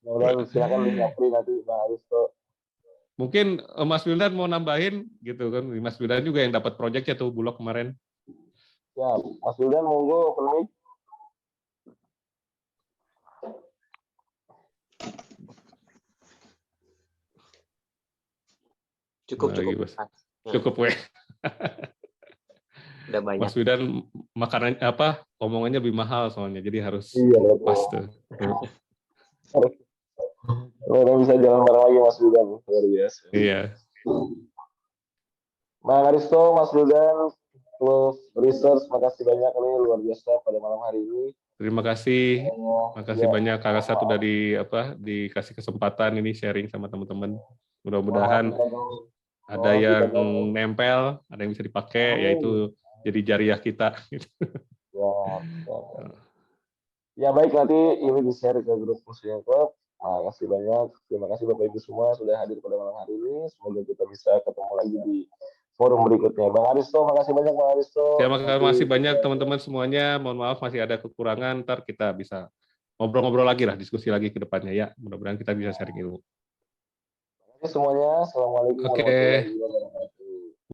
Mudah-mudahan silakan di nanti Bang Aristo. Mungkin Mas Wildan mau nambahin gitu kan. Mas Wildan juga yang dapat proyeknya tuh Bulog kemarin. Ya, Mas Wildan monggo open mic. Cukup weh. Udah banyak. Mas Wildan makanan omongannya lebih mahal soalnya, jadi harus pas tuh. Kita bisa jalan bareng lagi Mas Wildan, luar biasa. Iya. Bang Aristo, Mas Wildan, Close Research, makasih banyak nih, luar biasa pada malam hari ini. Terima kasih. Makasih banyak Kak Asat udah dikasih kesempatan ini sharing sama teman-teman. Mudah-mudahan ada yang nempel, ada yang bisa dipakai, yaitu jadi jariah kita. Ya baik, nanti ini di-share ke grup Muslim Club. Makasih banyak. Terima kasih Bapak Ibu semua sudah hadir pada malam hari ini. Semoga kita bisa ketemu lagi di forum berikutnya. Bang Aristo, makasih banyak Bang Aristo. Terima kasih banyak teman-teman semuanya. Mohon maaf masih ada kekurangan. Ntar kita bisa ngobrol-ngobrol lagi lah, diskusi lagi ke depannya ya. Mudah-mudahan kita bisa sharing ilmu. Terima kasih semuanya. Assalamualaikum warahmatullahi wabarakatuh.